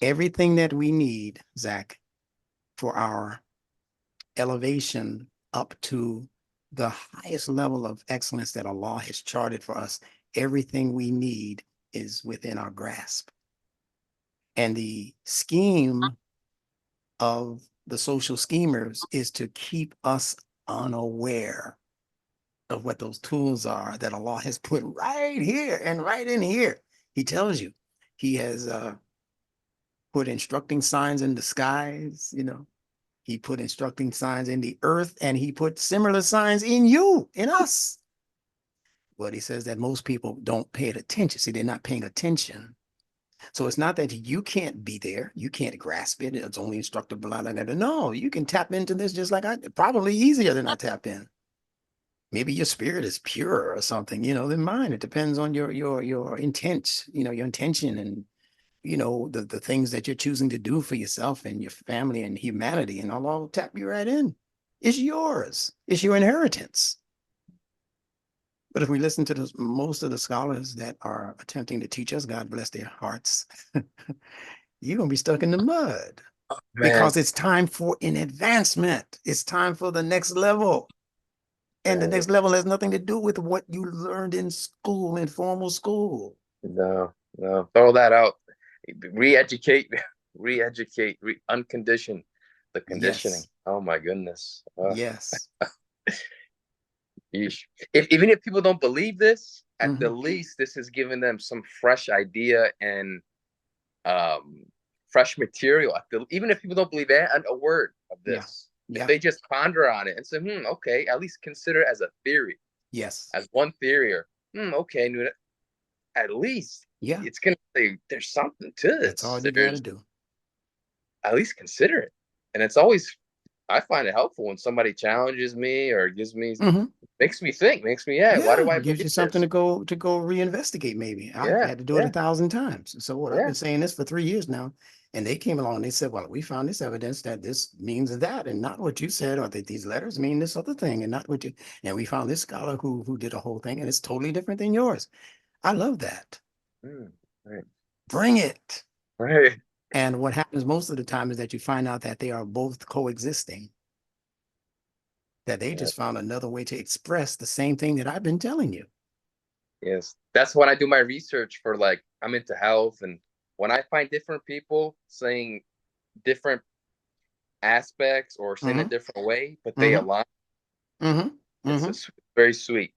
Everything that we need, Zach, for our elevation up to the highest level of excellence that Allah has charted for us, everything we need is within our grasp. And the scheme of the social schemers is to keep us unaware of what those tools are that Allah has put right here and right in here. He tells you, He has put instructing signs in the skies, He put instructing signs in the earth, and He put similar signs in you, in us. But He says that most people don't pay attention. See, they're not paying attention. So it's not that you can't be there, you can't grasp it. It's only instructor, blah, blah, blah. No, you can tap into this just like probably easier than I tap in. Maybe your spirit is pure or something, than mine. It depends on your intent, your intention, and the things that you're choosing to do for yourself and your family and humanity, and Allah will tap you right in. It's yours. It's your inheritance. But if we listen to most of the scholars that are attempting to teach us, God bless their hearts, you're going to be stuck in the mud, Man, because it's time for an advancement. It's time for the next level. And the next level has nothing to do with what you learned in school, in formal school. no, throw that out. Re-educate, uncondition the conditioning. Yes. Oh my goodness. Yes. Yeesh. Even if people don't believe this, at the Mm-hmm. least this has given them some fresh idea and um, fresh material. Even if people don't believe a word of Yeah. this, if Yeah. they just ponder on it and say, okay, at least consider it as a theory, Yes. as one theory, or okay, at least Yeah. it's gonna say there's something to That's all this. you got to There's do. at least consider it, and it's always I find it helpful when somebody challenges me or gives me Mm-hmm. makes me think, makes me why do Yeah. I Gives you believe something this? to go reinvestigate, maybe. I've had to do it Yeah, 1,000 times. So what, I've yeah. been saying this for 3 years now. And they came along and they said, well, we found this evidence that this means that, and not what you said, or that these letters mean this other thing, and not what you, and we found this scholar who did a whole thing, and it's totally different than yours. I love that. Mm, right, Bring it. right. And what happens most of the time is that you find out that they are both coexisting, that they Yeah. just found another way to express the same thing that I've been telling you. Yes. That's when I do my research for, like, I'm into health, and when I find different people saying different aspects or saying a Mm-hmm, different way, but they mm-hmm, align, mm-hmm, it's mm-hmm. a very sweet.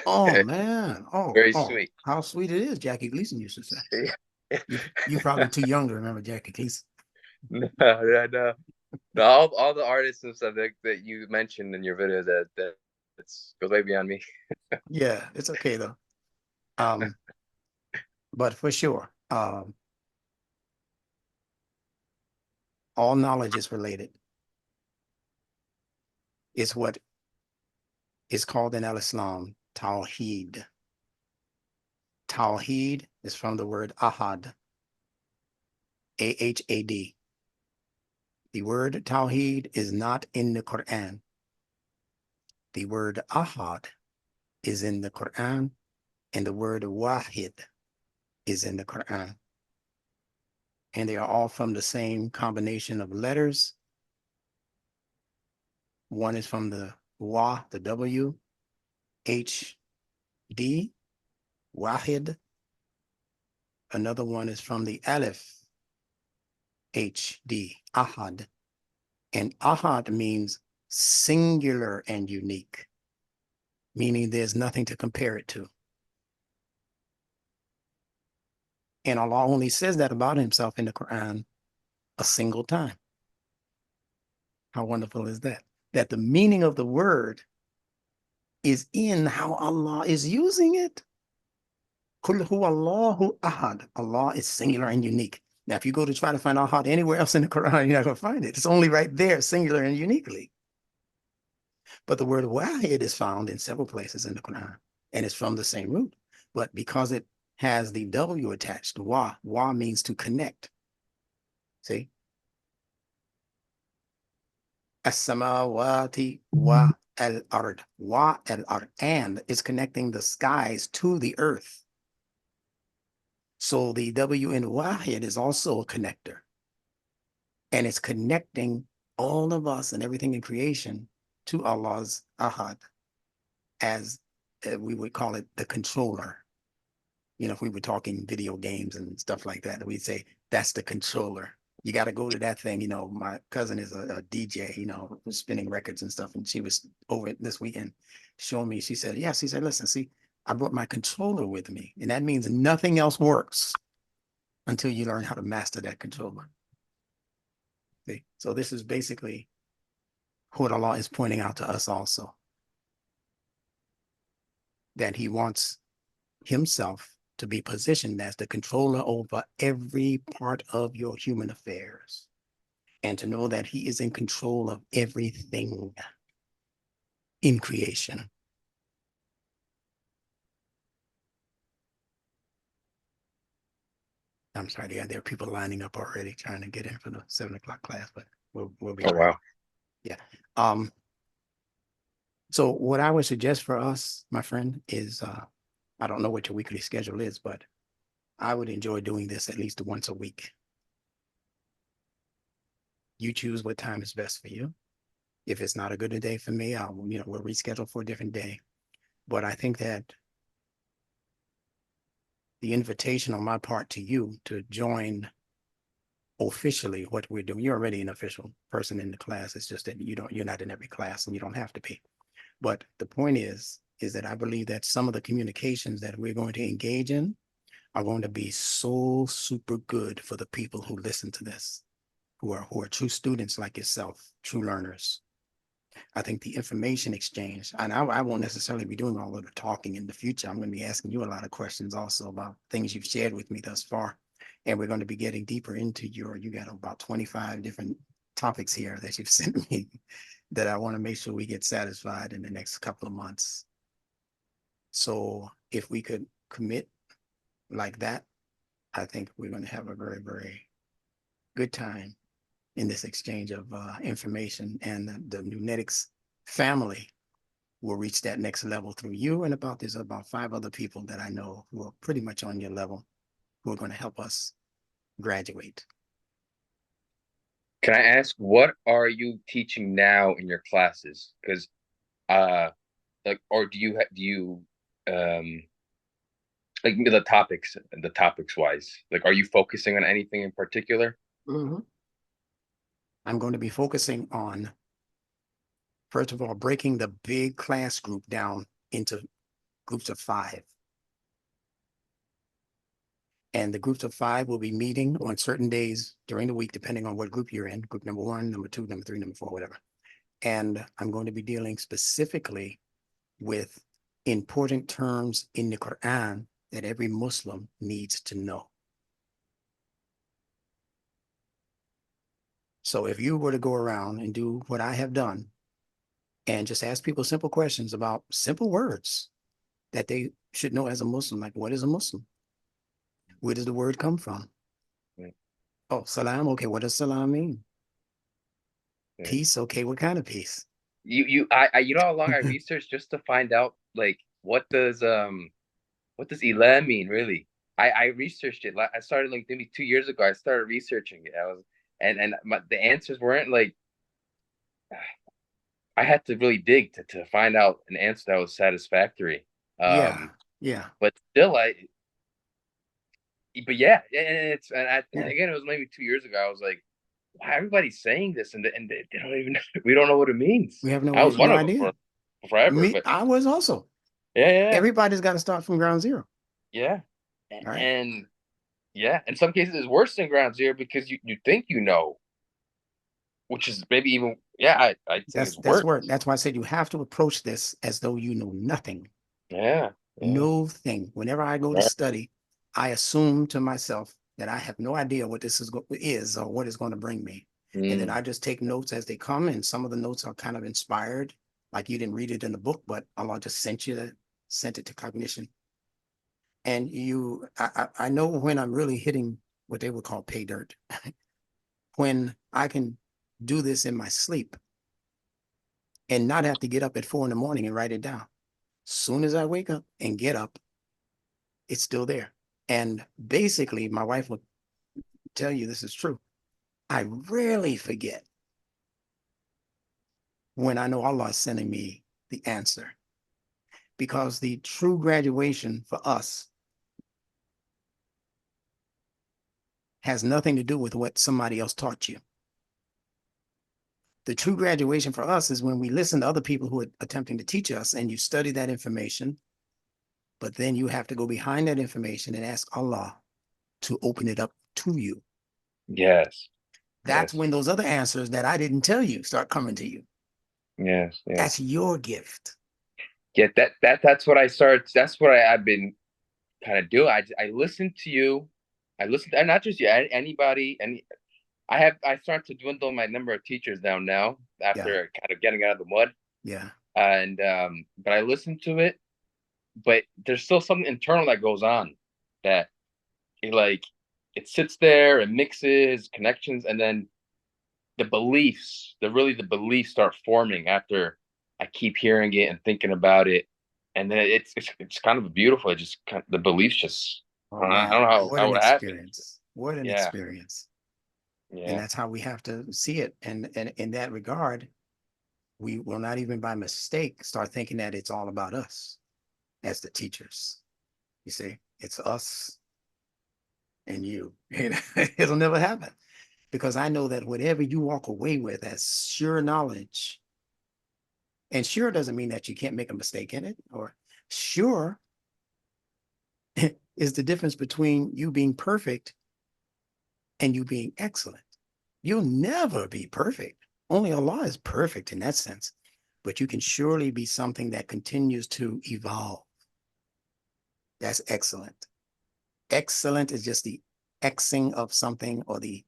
Oh man. Oh, Very oh, sweet. how sweet it is, Jackie Gleason used to say. Yeah. You probably too young to remember Jackie Gleason. No, no, no. No, all the artists and stuff that you mentioned in your video, that it's goes way beyond me. Yeah, it's okay though. Um, but for sure, all knowledge is related. It's what is called in al-Islam Tawheed. Tawheed is from the word Ahad, A-H-A-D. The word Tawheed is not in the Quran. The word Ahad is in the Quran, and the word Wahid is in the Quran. And they are all from the same combination of letters. One is from the Wa, the W, H, D, Wahid. Another one is from the Aleph, H, D, Ahad. And Ahad means singular and unique, meaning there's nothing to compare it to. And Allah only says that about himself in the Quran a single time. How wonderful is that? That the meaning of the word is in how Allah is using it. Kul huwa Allahu ahad. Allah is singular and unique. Now, if you go to try to find ahad anywhere else in the Quran, you're not going to find it. It's only right there, singular and uniquely. But the word wahid is found in several places in the Quran, and it's from the same root. But because it has the W attached, wa means to connect. See? As-samawati wa al-ard. Wa al-ard. And it's connecting the skies to the earth. So the W in wahid is also a connector. And it's connecting all of us and everything in creation to Allah's ahad, as we would call it the controller. You know, if we were talking video games and stuff like that, we'd say that's the controller. You got to go to that thing. You know, my cousin is a DJ, you know, spinning records and stuff. And she was over this weekend showing me, she said, yes, he said, listen, see, I brought my controller with me. And that means nothing else works until you learn how to master that controller. See? So this is basically what Allah is pointing out to us also, that he wants himself to be positioned as the controller over every part of your human affairs, and to know that he is in control of everything in creation. I'm sorry, there are people lining up already trying to get in for the 7 o'clock class, but we'll be Oh, right. wow. Yeah. So what I would suggest for us, my friend, is I don't know what your weekly schedule is, but I would enjoy doing this at least once a week. You choose what time is best for you. If it's not a good day for me, we'll reschedule for a different day. But I think that the invitation on my part to you to join officially what we're doing, you're already an official person in the class. It's just that you're not in every class, and you don't have to be. But the point is that I believe that some of the communications that we're going to engage in are going to be so super good for the people who listen to this, who are true students like yourself, true learners. I think the information exchange, and I won't necessarily be doing all of the talking in the future. I'm going to be asking you a lot of questions also about things you've shared with me thus far. And we're going to be getting deeper into you got about 25 different topics here that you've sent me that I want to make sure we get satisfied in the next couple of months. So if we could commit like that, I think we're going to have a very, very good time in this exchange of information, and the Nunetics family will reach that next level through you, and there's about 5 other people that I know who are pretty much on your level, who are going to help us graduate. Can I ask, what are you teaching now in your classes? Because uh like, or do you um like the topics wise, like, are you focusing on anything in particular? Mhm. I'm going to be focusing on, first of all, breaking the big class group down into groups of 5. And the groups of 5 will be meeting on certain days during the week, depending on what group you're in, group number 1, number 2, number 3, number 4, whatever. And I'm going to be dealing specifically with important terms in the Quran that every Muslim needs to know. So if you were to go around and do what I have done and just ask people simple questions about simple words that they should know as a Muslim, like, what is a Muslim? Where does the word come from? Yeah, Oh, salam. Okay, what does salam mean? yeah. Peace. Okay, what kind of peace? You know how long I researched just to find out, like, what does ilah mean, really? I researched it. I started like maybe 2 years ago. I started researching it. I was and the answers weren't like, I had to really dig to find out an answer that was satisfactory. Yeah, Um, yeah, but still, but yeah, and yeah. again, it was maybe 2 years ago. I was like, why everybody's saying this, and they don't even we don't know what it means. We have I was one no of them idea. for forever, Me, but I was also. yeah, yeah, Everybody's got to start from ground zero. yeah, All right. and yeah, in some cases it's worse than ground zero because you think you know, which is maybe even, yeah, I think it's That's worse. where that's why I said you have to approach this as though you know nothing. Yeah, yeah, No thing. Whenever I go to right. study, I assume to myself that I have no idea what this is or what is going to bring me. And then Mm, I just take notes as they come. And some of the notes are kind of inspired, like you didn't read it in the book, but Allah just sent it to cognition. And I know when I'm really hitting what they would call pay dirt, when I can do this in my sleep and not have to get up at 4 in the morning and write it down. Soon as I wake up and get up, it's still there. And basically, my wife will tell you this is true. I rarely forget when I know Allah is sending me the answer, because the true graduation for us has nothing to do with what somebody else taught you. The true graduation for us is when we listen to other people who are attempting to teach us and you study that information, but then you have to go behind that information and ask Allah to open it up to you. yes, That's yes, when those other answers that I didn't tell you start coming to you. yes, yes. That's your gift. Yeah, that's what I started. That's what I've been kind of doing. I listen to you. I listen to, and not just you, anybody, and I start to dwindle my number of teachers down now Yeah, after kind of getting out of the mud. yeah. And but I listen to it, but there's still something internal that goes on that it, like, it sits there and mixes connections, and then the beliefs start forming after I keep hearing it and thinking about it, and then it's kind of beautiful. It just the beliefs just, Oh I don't man, know what how an it happened. experience. What an Yeah, experience. And yeah, that's how we have to see it. And in that regard, we will not even by mistake start thinking that it's all about us as the teachers. You see, it's us and you. It'll never happen, because I know that whatever you walk away with as sure knowledge, and sure doesn't mean that you can't make a mistake in it, or sure is the difference between you being perfect and you being excellent. You'll never be perfect. Only Allah is perfect in that sense, but you can surely be something that continues to evolve. That's excellent. Excellent is just the Xing of something, or the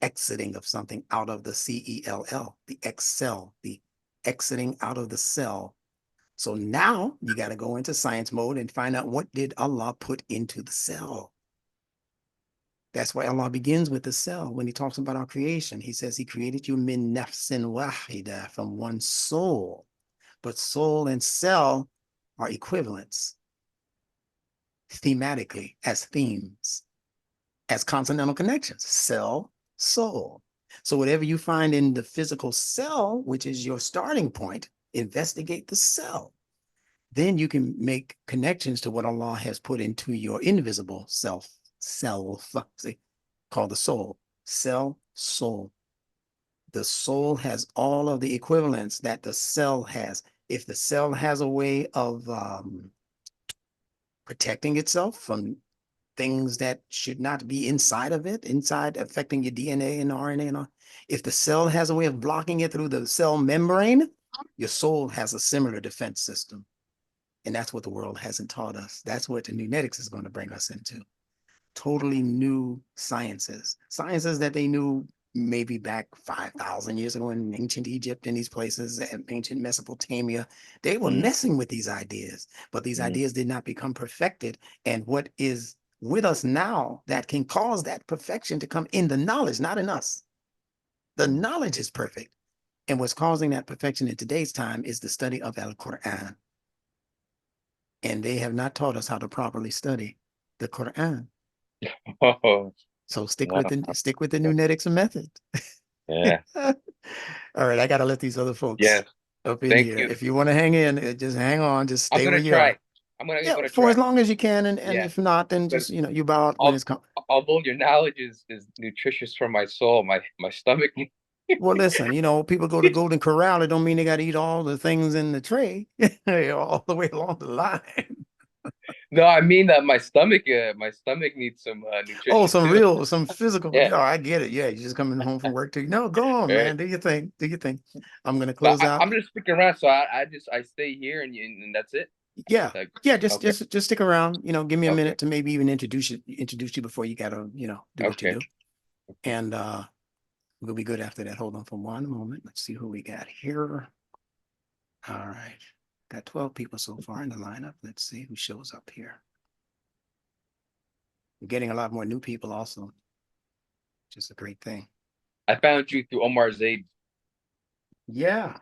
exiting of something out of the cell, the excel, the exiting out of the cell. So now you got to go into science mode and find out, what did Allah put into the cell? That's why Allah begins with the cell when he talks about our creation. He says he created you min nafsin wahida, from one soul. But soul and cell are equivalents thematically, as themes, as consonantal connections. Cell, soul. So whatever you find in the physical cell, which is your starting point, investigate the cell. Then you can make connections to what Allah has put into your invisible self, see, called the soul. Cell, soul. The soul has all of the equivalents that the cell has. If the cell has a way of protecting itself from things that should not be inside of it, inside affecting your DNA and RNA and all. If the cell has a way of blocking it through the cell membrane, your soul has a similar defense system. And that's what the world hasn't taught us. That's what the nunetics is going to bring us into. Totally new sciences, sciences that they knew maybe back 5,000 years ago in ancient Egypt and these places, ancient Mesopotamia. They were messing with these ideas, but these ideas did not become perfected. And what is with us now that can cause that perfection to come in the knowledge, not in us. The knowledge is perfect. And what's causing that perfection in today's time is the study of al-Quran. And they have not taught us how to properly study the Quran. Oh, So stick wow. with the nunetics method. Yeah. All right, I gotta let these other folks Yeah. up in Thank here. you. If you want to hang in, just hang on, just I'm stay where gonna you try. are. I'm gonna Yeah, give it a for as try. long as you can, and Yeah. if not, then Because just you bow out when it's come. although your knowledge is nutritious for my soul, my stomach. Well, listen, people go to Golden Corral. It don't mean they got to eat all the things in the tray all the way along the line. No, I mean that my stomach needs some Oh, nutrition too. some physical. Yeah. Yeah, I get it. Yeah, you're just coming home from work too. No, go on, Right. man. Do your thing. Do your thing. I'm gonna But close out. I'm just sticking around, so I stay here and that's it. Yeah, Like, yeah. Just okay, just just stick around. Give me a okay, minute to maybe even introduce you before you gotta do what you okay. do, and we'll be good after that. Hold on for one moment. Let's see who we got here. All right, got 12 people so far in the lineup. Let's see who shows up here. We're getting a lot more new people also, which is a great thing. I found you through Omar Zaid. Yeah,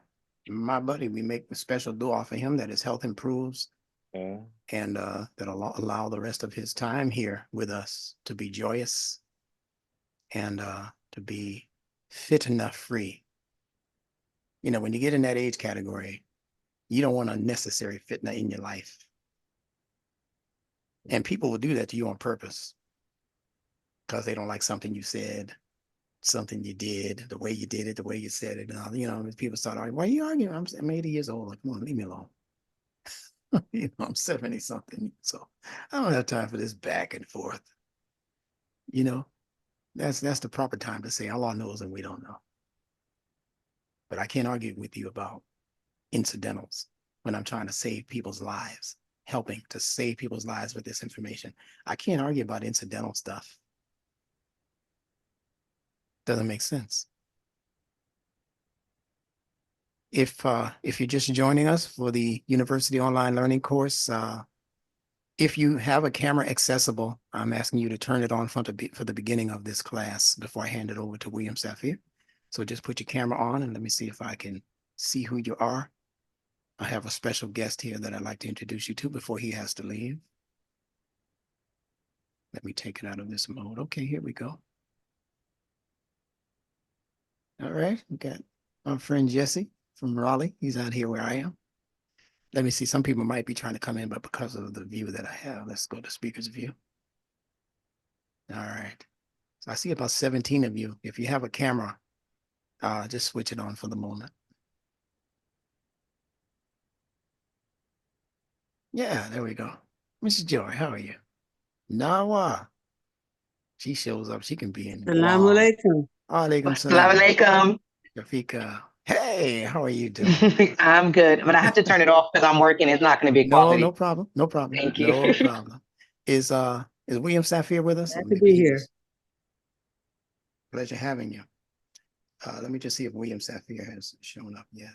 my buddy. We make a special dua for him that his health improves Uh, and that allow the rest of his time here with us to be joyous and to be fitna free. When you get in that age category, you don't want unnecessary fitna in your life. And people will do that to you on purpose because they don't like something you said, something you did, the way you did it, the way you said it. And people start arguing, why are you arguing? I'm 80 years old. Like, come on, leave me alone. I'm 70 something. So I don't have time for this back and forth. You know, that's the proper time to say Allah knows and we don't know. But I can't argue with you about incidentals when I'm trying to save people's lives, helping to save people's lives with this information. I can't argue about incidental stuff. Doesn't make sense. If you're just joining us for the University Online Learning course, if you have a camera accessible, I'm asking you to turn it on for the beginning of this class before I hand it over to William Safir. So just put your camera on and let me see if I can see who you are. I have a special guest here that I'd like to introduce you to before he has to leave. Let me take it out of this mode. Okay, here we go. All right, we got our friend Jesse from Raleigh. He's out here where I am. Let me see. Some people might be trying to come in, but because of the view that I have, let's go to speaker's view. All right. So I see about 17 of you. If you have a camera, just switch it on for the moment. Yeah, there we go. Mrs. Joy, how are you? Nawa. She shows up. She can be in Salaam Guam. Alaikum. Alaikum Salaam salam. Alaikum. Rafika. Hey, how are you doing? I'm good, but I have to turn it off because I'm working. It's not going to be No, no quality. problem. No problem. Thank you. No problem. Is William Safir with us? Or Glad to maybe be he here. just pleasure having you. Let me just see if William Safir has shown up yet.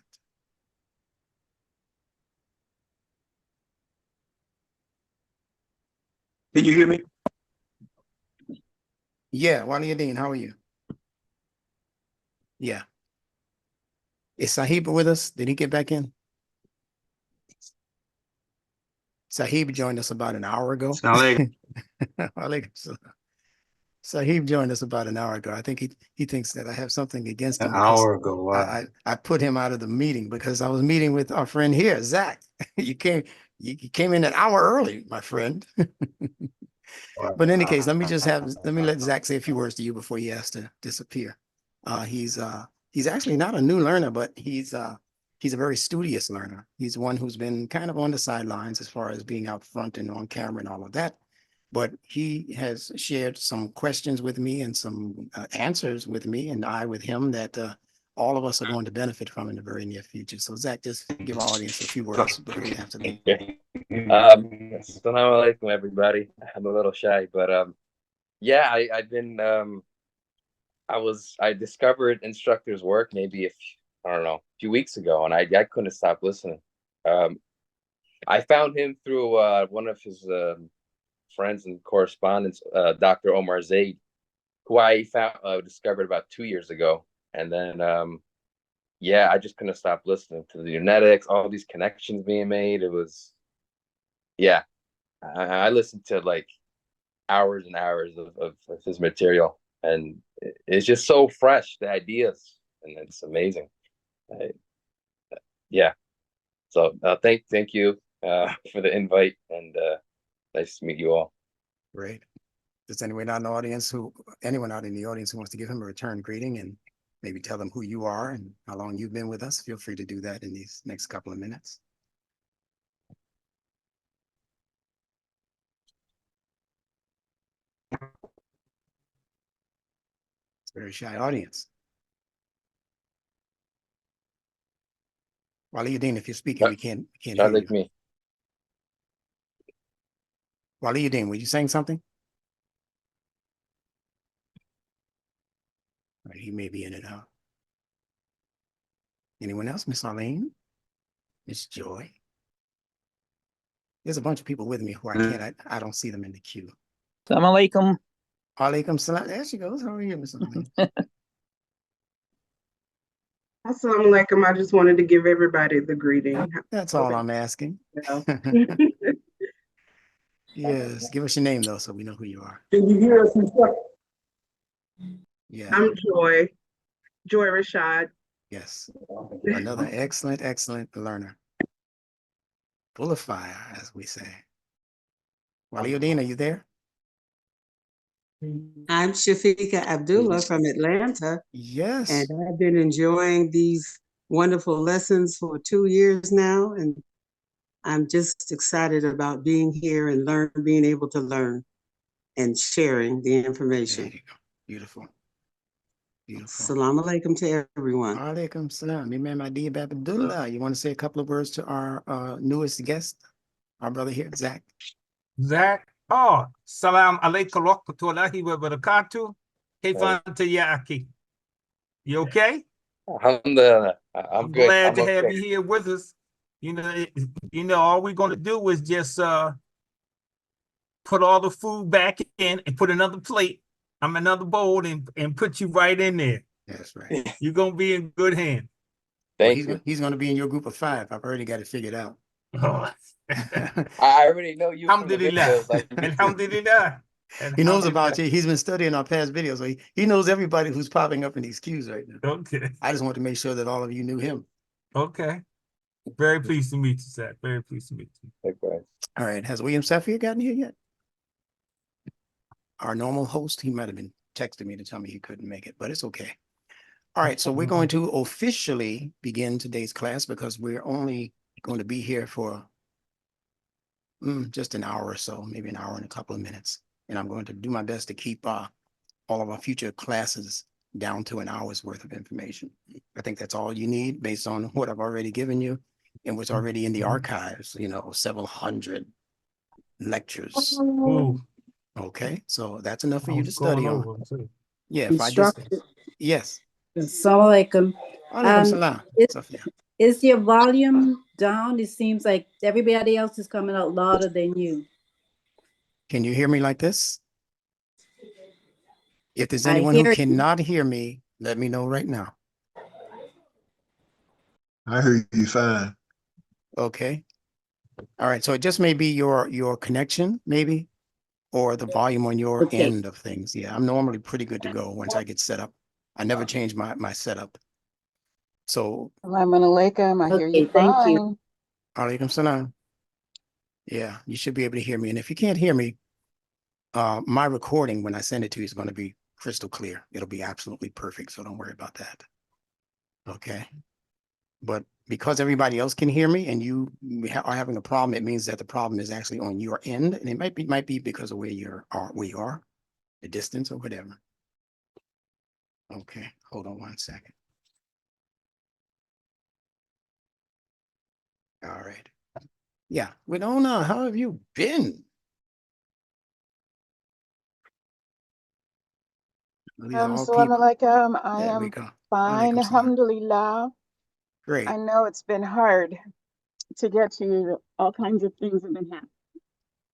Can you hear me? Yeah, Wali Adin, how are you? Yeah. Is Sahib with us? Did he get back in? Sahib joined us about an hour ago. Assalamu alaikum. Walaikum salam. So he joined us about an hour ago. I think he thinks that I have something against him An because hour ago. Wow. I put him out of the meeting because I was meeting with our friend here, Zach. You came in an hour early, my friend. But in any case, let me let Zach say a few words to you before he has to disappear. He's actually not a new learner, but he's a very studious learner. He's one who's been kind of on the sidelines as far as being out front and on camera and all of that. But he has shared some questions with me and some answers with me and I with him that all of us are going to benefit from in the very near future. So Zach, just give our audience a few words before you have to leave. Salaam Alaykum, everybody. I'm a little shy, but yeah, I've been I discovered Instructor's work maybe I don't know, a few weeks ago, and I couldn't stop listening. I found him through one of his friends and correspondents, Dr. Omar Zaid, who I discovered about 2 years ago, and then yeah, I just couldn't stop listening to the genetics, all these connections being made. It was, yeah, I listened to like hours and hours of his material, and it's just so fresh, the ideas, and it's amazing. Yeah, so thank you for the invite, and nice to meet you all. Great. Does anyone out in the audience who wants to give him a return greeting and maybe tell them who you are and how long you've been with us? Feel free to do that in these next couple of minutes. It's a very shy audience. Waliuddin, if you're speaking, we can't hear Like you. me. Waliuddin, were you saying something? All right, he may be in and out. Anyone else? Miss Arlene? Miss Joy? There's a bunch of people with me who I don't see them in the queue. Salaam Alaikum. Alaikum salam. There she goes. How are you, Miss Arlene? Assalamu alaikum. I just wanted to give everybody the greeting. That's all I'm asking. Yes, give us your name though, so we know who you are. Can you hear us, Instructor? Yeah. I'm Joy Rashad. Yes. Another excellent learner. Full of fire, as we say. Waliuddin, are you there? I'm Shafika Abdullah from Atlanta, Yes. and I've been enjoying these wonderful lessons for 2 years now, and I'm just excited about being here and being able to learn and sharing the information. There you go. Beautiful. Beautiful. Salaam alaikum to everyone. Alaikum salam. Imam Adib Abdullah. You want to say a couple of words to our newest guest, our brother here, Zach? Zach, Salaam Alaykum wa rahmatullahi wa barakatuh. Kayfa anta ya akhi? You okay? Alhamdulillah. I'm good. Glad to have you here with us. You know, all we're going to do is just put all the food back in and put another plate, another bowl, and put you right in there. That's right. You're going to be in good hands. Thank you. He's going to be in your group of 5. I've already got it figured out. Oh. I already know you from the Alhamdulillah. videos. Alhamdulillah. He knows about you. He's been studying our past videos. So he knows everybody who's popping up in these queues right now. Okay. I just want to make sure that all of you knew him. Okay. Very pleased to meet you, Zach. Very pleased to meet you. Okay. All right. Has William Safir gotten here yet? Our normal host, he might have been texting me to tell me he couldn't make it, but it's okay. All right. So we're going to officially begin today's class because we're only going to be here for just an hour or so, maybe an hour and a couple of minutes. And I'm going to do my best to keep all of our future classes down to an hour's worth of information. I think that's all you need based on what I've already given you and what's already in the archives, several hundred lectures. Ooh. Okay, so that's enough for you to study on. Yeah, if I just, yes. Assalamu alaikum. Alaikum salam. Sophia. Is your volume down? It seems like everybody else is coming out louder than you. Can you hear me like this? If there's anyone who cannot hear me, let me know right now. I hear you fine. Okay. All right. So it just may be your connection, maybe. or the volume on your Okay. end of things. Yeah, I'm normally pretty good to go once I get set up. I never change my setup. So, Salaam Alaykum. I hear Okay, you thank you. fine. Alaikum Salam. Yeah, you should be able to hear me. And if you can't hear me, my recording, when I send it to you, is going to be crystal clear. It'll be absolutely perfect. So don't worry about that. Okay. But because everybody else can hear me and you are having a problem, it means that the problem is actually on your end. And it might be because of where you are, the distance or whatever. Okay, hold on one second. All right. Yeah, Winona, how have you been? These are all Salaam people. Alaikum. I There we am go. fine. Alaikum salam. Alhamdulillah. Great. I know it's been hard to get to you. All kinds of things have been happening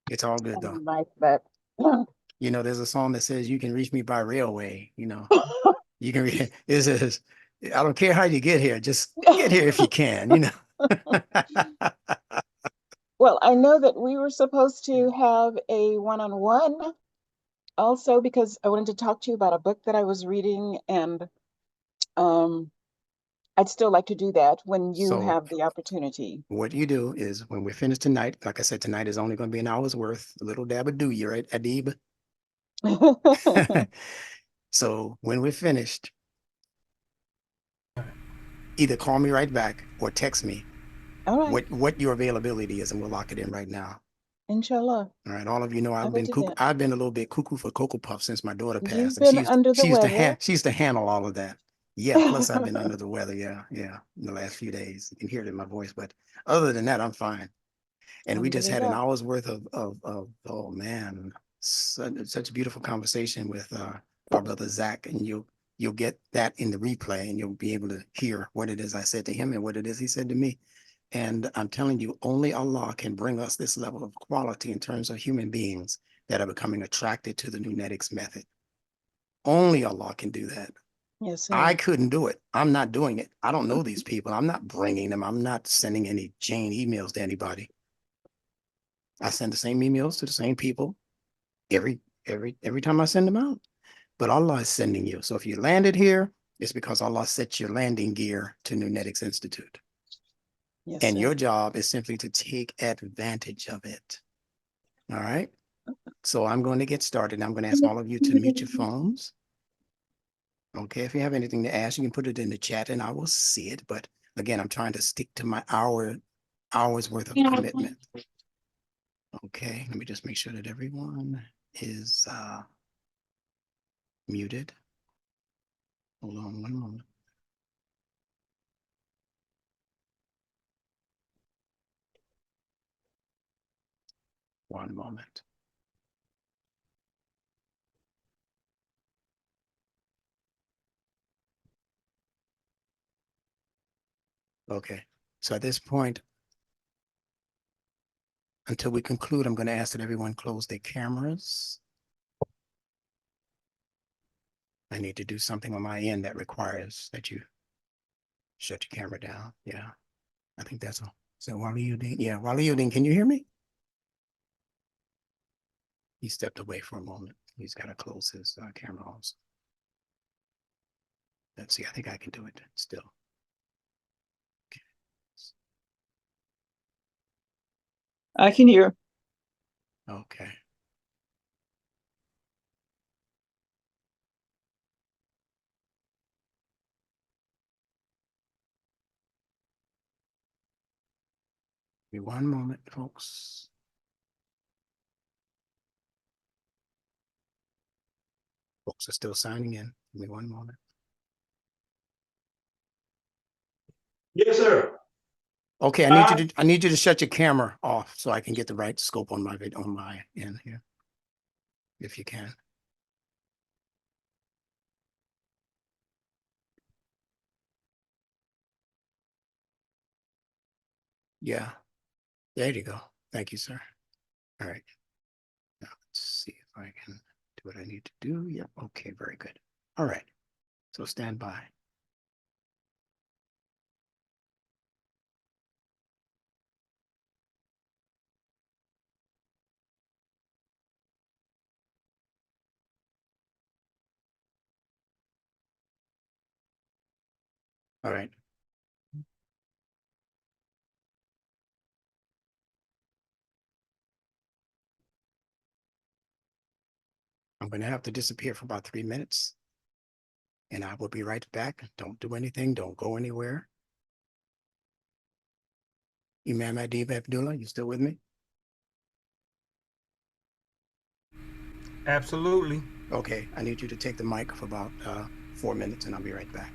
It's all good in though. my life, but You know, there's a song that says you can reach me by railway, you know. You can read it says, I don't care how you get here, just get here if you can, you know. well, I know that we were supposed to have a one-on-one also because I wanted to talk to you about a book that I was reading, and um, I'd still like to do that when you So have the opportunity. what you do is when we're finished tonight, like I said, tonight is only going to be an hour's worth, a little dab of do you, right, Adib? So when we're finished, either call me right back or text me All right, what your availability is, and we'll lock it in right now. inshallah. All right, all of you know I I've will been do that. I've been a little bit cuckoo for Cocoa Puff since my daughter passed, You've and been under the weather. she used to handle all of that. Yeah, plus I've been under the weather. Yeah, in the last few days. You can hear it in my voice, but other than that, I'm fine. And we just had an Alhamdulillah. hour's worth of oh man, such a beautiful conversation with our brother Zach, and you'll get that in the replay, and you'll be able to hear what it is I said to him and what it is he said to me. And I'm telling you, only Allah can bring us this level of quality in terms of human beings that are becoming attracted to the Nunetics method. Only Allah can do that. Yes, sir. I couldn't do it. I'm not doing it. I don't know these people. I'm not bringing them. I'm not sending any chain emails to anybody. I send the same emails to the same people every time I send them out. But Allah is sending you. So if you landed here, it's because Allah set your landing gear to Nunetics Institute. Yes, And sir. your job is simply to take advantage of it. All right. So I'm going to get started. I'm going to ask all of you to mute your phones. Okay. If you have anything to ask, you can put it in the chat and I will see it. But again, I'm trying to stick to my hours worth of commitment. Okay. Let me just make sure that everyone is muted. Hold on one moment. One moment. Okay. So at this point, until we conclude, I'm going to ask that everyone close their cameras. I need to do something on my end that requires that you shut your camera down. Yeah, I think that's all. So Waliuddin, yeah, Waliuddin, can you hear me? He stepped away for a moment. He's got to close his camera also. Let's see, I think I can do it still. Okay. I can hear. Okay. Give me one moment, folks. Folks are still signing in. Give me one moment. Yes, sir. Okay, I need you to shut your camera off so I can get the right scope on my video on my end here, if you can. Yeah, there you go. Thank you, sir. All right. Now let's see if I can do what I need to do. Yep. Okay, very good. All right. So stand by. All right. I'm going to have to disappear for about 3 minutes. And I will be right back. Don't do anything. Don't go anywhere. Imam Adib Abdullah, you still with me? Absolutely. Okay, I need you to take the mic for about 4 minutes and I'll be right back.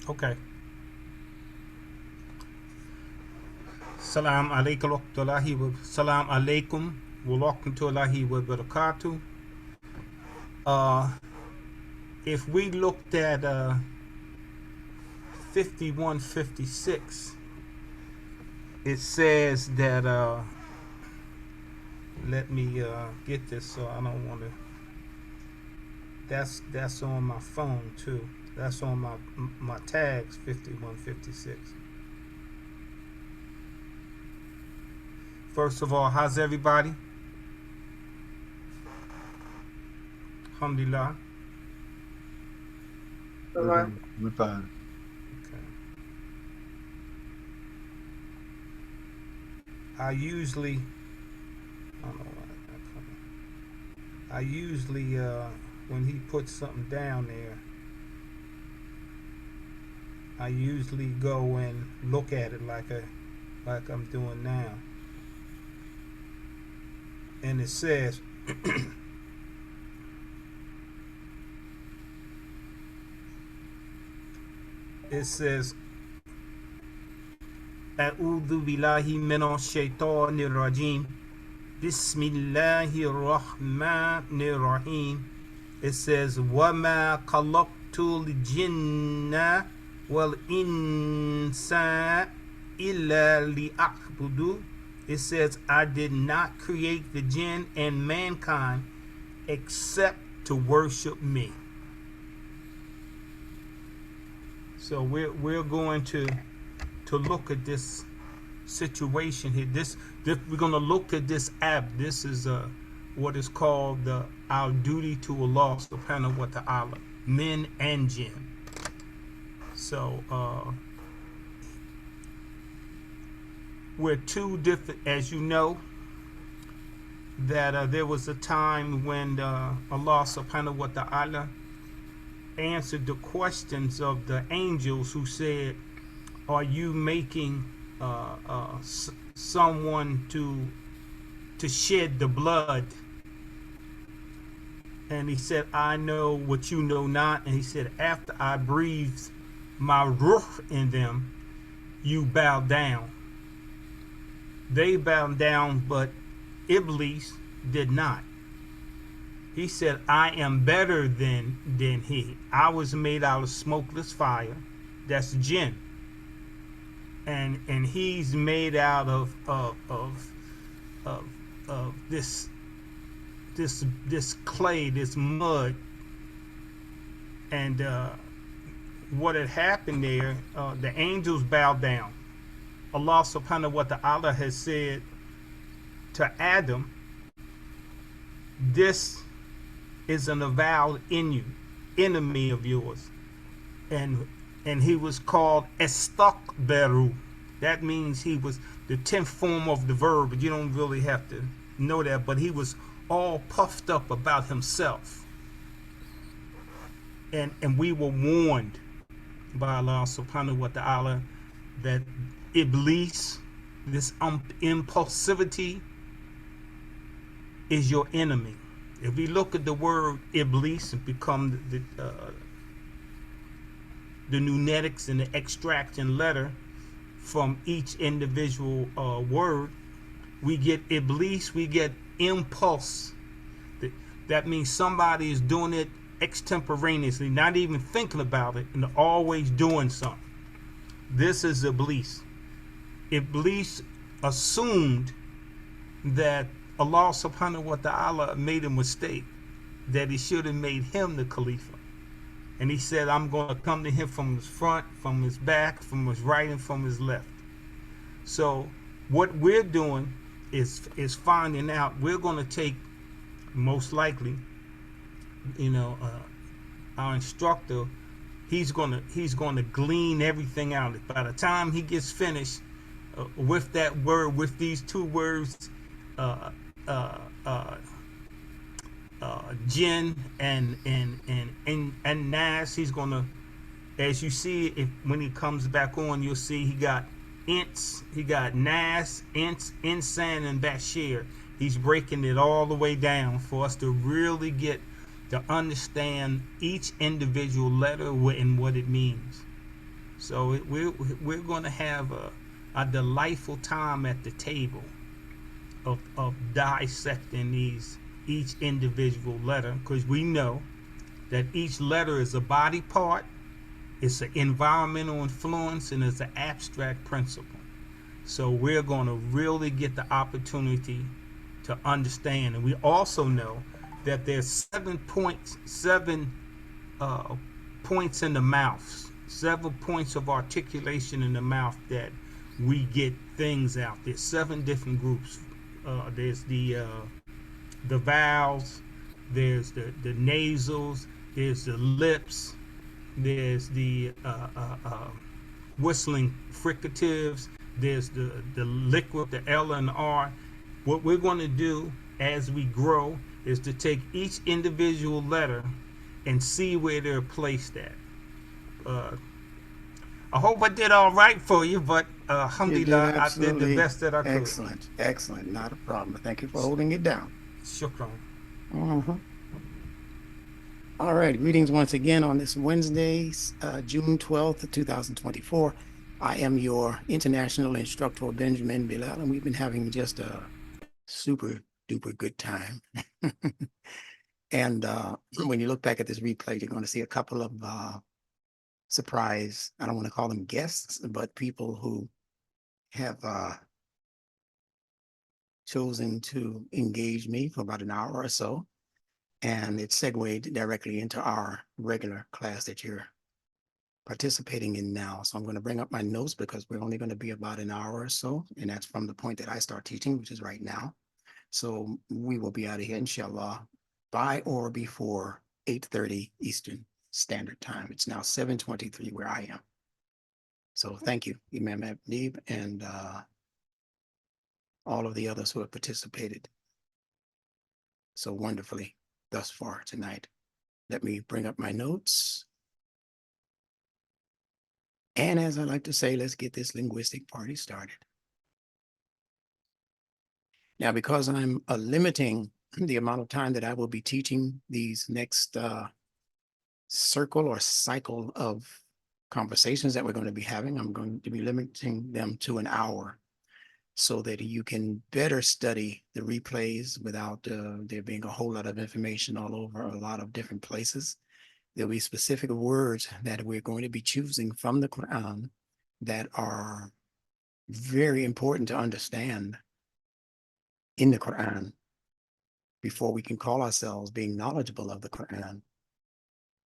Okay. Salaam Alaykum Salaam Alaykum wa rahmatullahi wa barakatuh. If we looked at 5156, it says that let me get this so I don't want to. That's on my phone too. That's on my tags 5156. First of all, how's everybody? Alhamdulillah. We're fine. Okay. I usually when he puts something down there, I usually go and look at it like I'm doing now. And it says it says A'udhu billahi minash shaitanir rajim. Bismillahir rahmanir rahim. It says wama khalaqtul jinna wal insa illa liya'budu. It says I did not create the jinn and mankind except to worship me. So we're going to look at this situation here. This we're going to look at this app. This is what is called our duty to Allah subhanahu wa ta'ala, men and jinn. So we're two different, as you know, that there was a time when Allah subhanahu wa ta'ala answered the questions of the angels who said, are you making someone to shed the blood? And he said, I know what you know not. And he said, after I breathed my ruh in them, you bow down. They bowed down, but Iblis did not. He said, I am better than he. I was made out of smokeless fire. That's jinn. And he's made out of this clay, this mud. And what had happened there, the angels bowed down. Allah subhanahu wa ta'ala has said to Adam, this is an avowed enemy of yours. And he was called Istakbaru. That means he was the 10th form of the verb, but you don't really have to know that, but he was all puffed up about himself. And we were warned by Allah subhanahu wa ta'ala that Iblis, this impulsivity, is your enemy. If we look at the word Iblis and become the nunetics and the extraction letter from each individual word, we get Iblis, we get impulse. That means somebody is doing it extemporaneously, not even thinking about it, and always doing something. This is Iblis. Iblis assumed that Allah subhanahu wa ta'ala made a mistake, that he should have made him the Khalifa. And he said, I'm going to come to him from his front, from his back, from his right, and from his left. So what we're doing is finding out. We're going to take, most likely, our instructor he's gonna glean everything out. By the time he gets finished with that word, with these two words, Jinn and Nas, he's gonna, as you see, when he comes back on, you'll see he got Ints, he got Nas, Ints, Insan, and Bashir. He's breaking it all the way down for us to really get to understand each individual letter and what it means. So we're going to have a delightful time at the table of dissecting each individual letter, because we know that each letter is a body part, it's an environmental influence, and it's an abstract principle. So we're going to really get the opportunity to understand. And we also know that there's 7 points in the mouth, 7 points of articulation in the mouth that we get things out. There's 7 different groups. There's the vowels, there's the nasals, there's the lips, there's the whistling fricatives, there's the liquid, the L and R. What we're going to do as we grow is to take each individual letter and see where they're placed at. I hope I did all right for you, but alhamdulillah, I did the best that I could. Excellent, excellent, not a problem. Thank you for holding it down. Shukran. All right, greetings once again on this Wednesday, June 12th, 2024. I am your international instructor, Benjamin Bilal, and we've been having just a super duper good time. And when you look back at this replay, you're going to see a couple of surprise, I don't want to call them guests, but people who have chosen to engage me for about an hour or so. And it segued directly into our regular class that you're participating in now. So I'm going to bring up my notes because we're only going to be about an hour or so. And that's from the point that I start teaching, which is right now. So we will be out of here, inshallah, by or before 8:30 Eastern Standard Time. It's now 7:23 where I am. So thank you, Imam Abnib, and all of the others who have participated so wonderfully thus far tonight. Let me bring up my notes. And as I like to say, let's get this linguistic party started. Now, because I'm limiting the amount of time that I will be teaching these next circle or cycle of conversations that we're going to be having, I'm going to be limiting them to an hour so that you can better study the replays without there being a whole lot of information all over a lot of different places. There'll be specific words that we're going to be choosing from the Quran that are very important to understand in the Quran before we can call ourselves being knowledgeable of the Quran.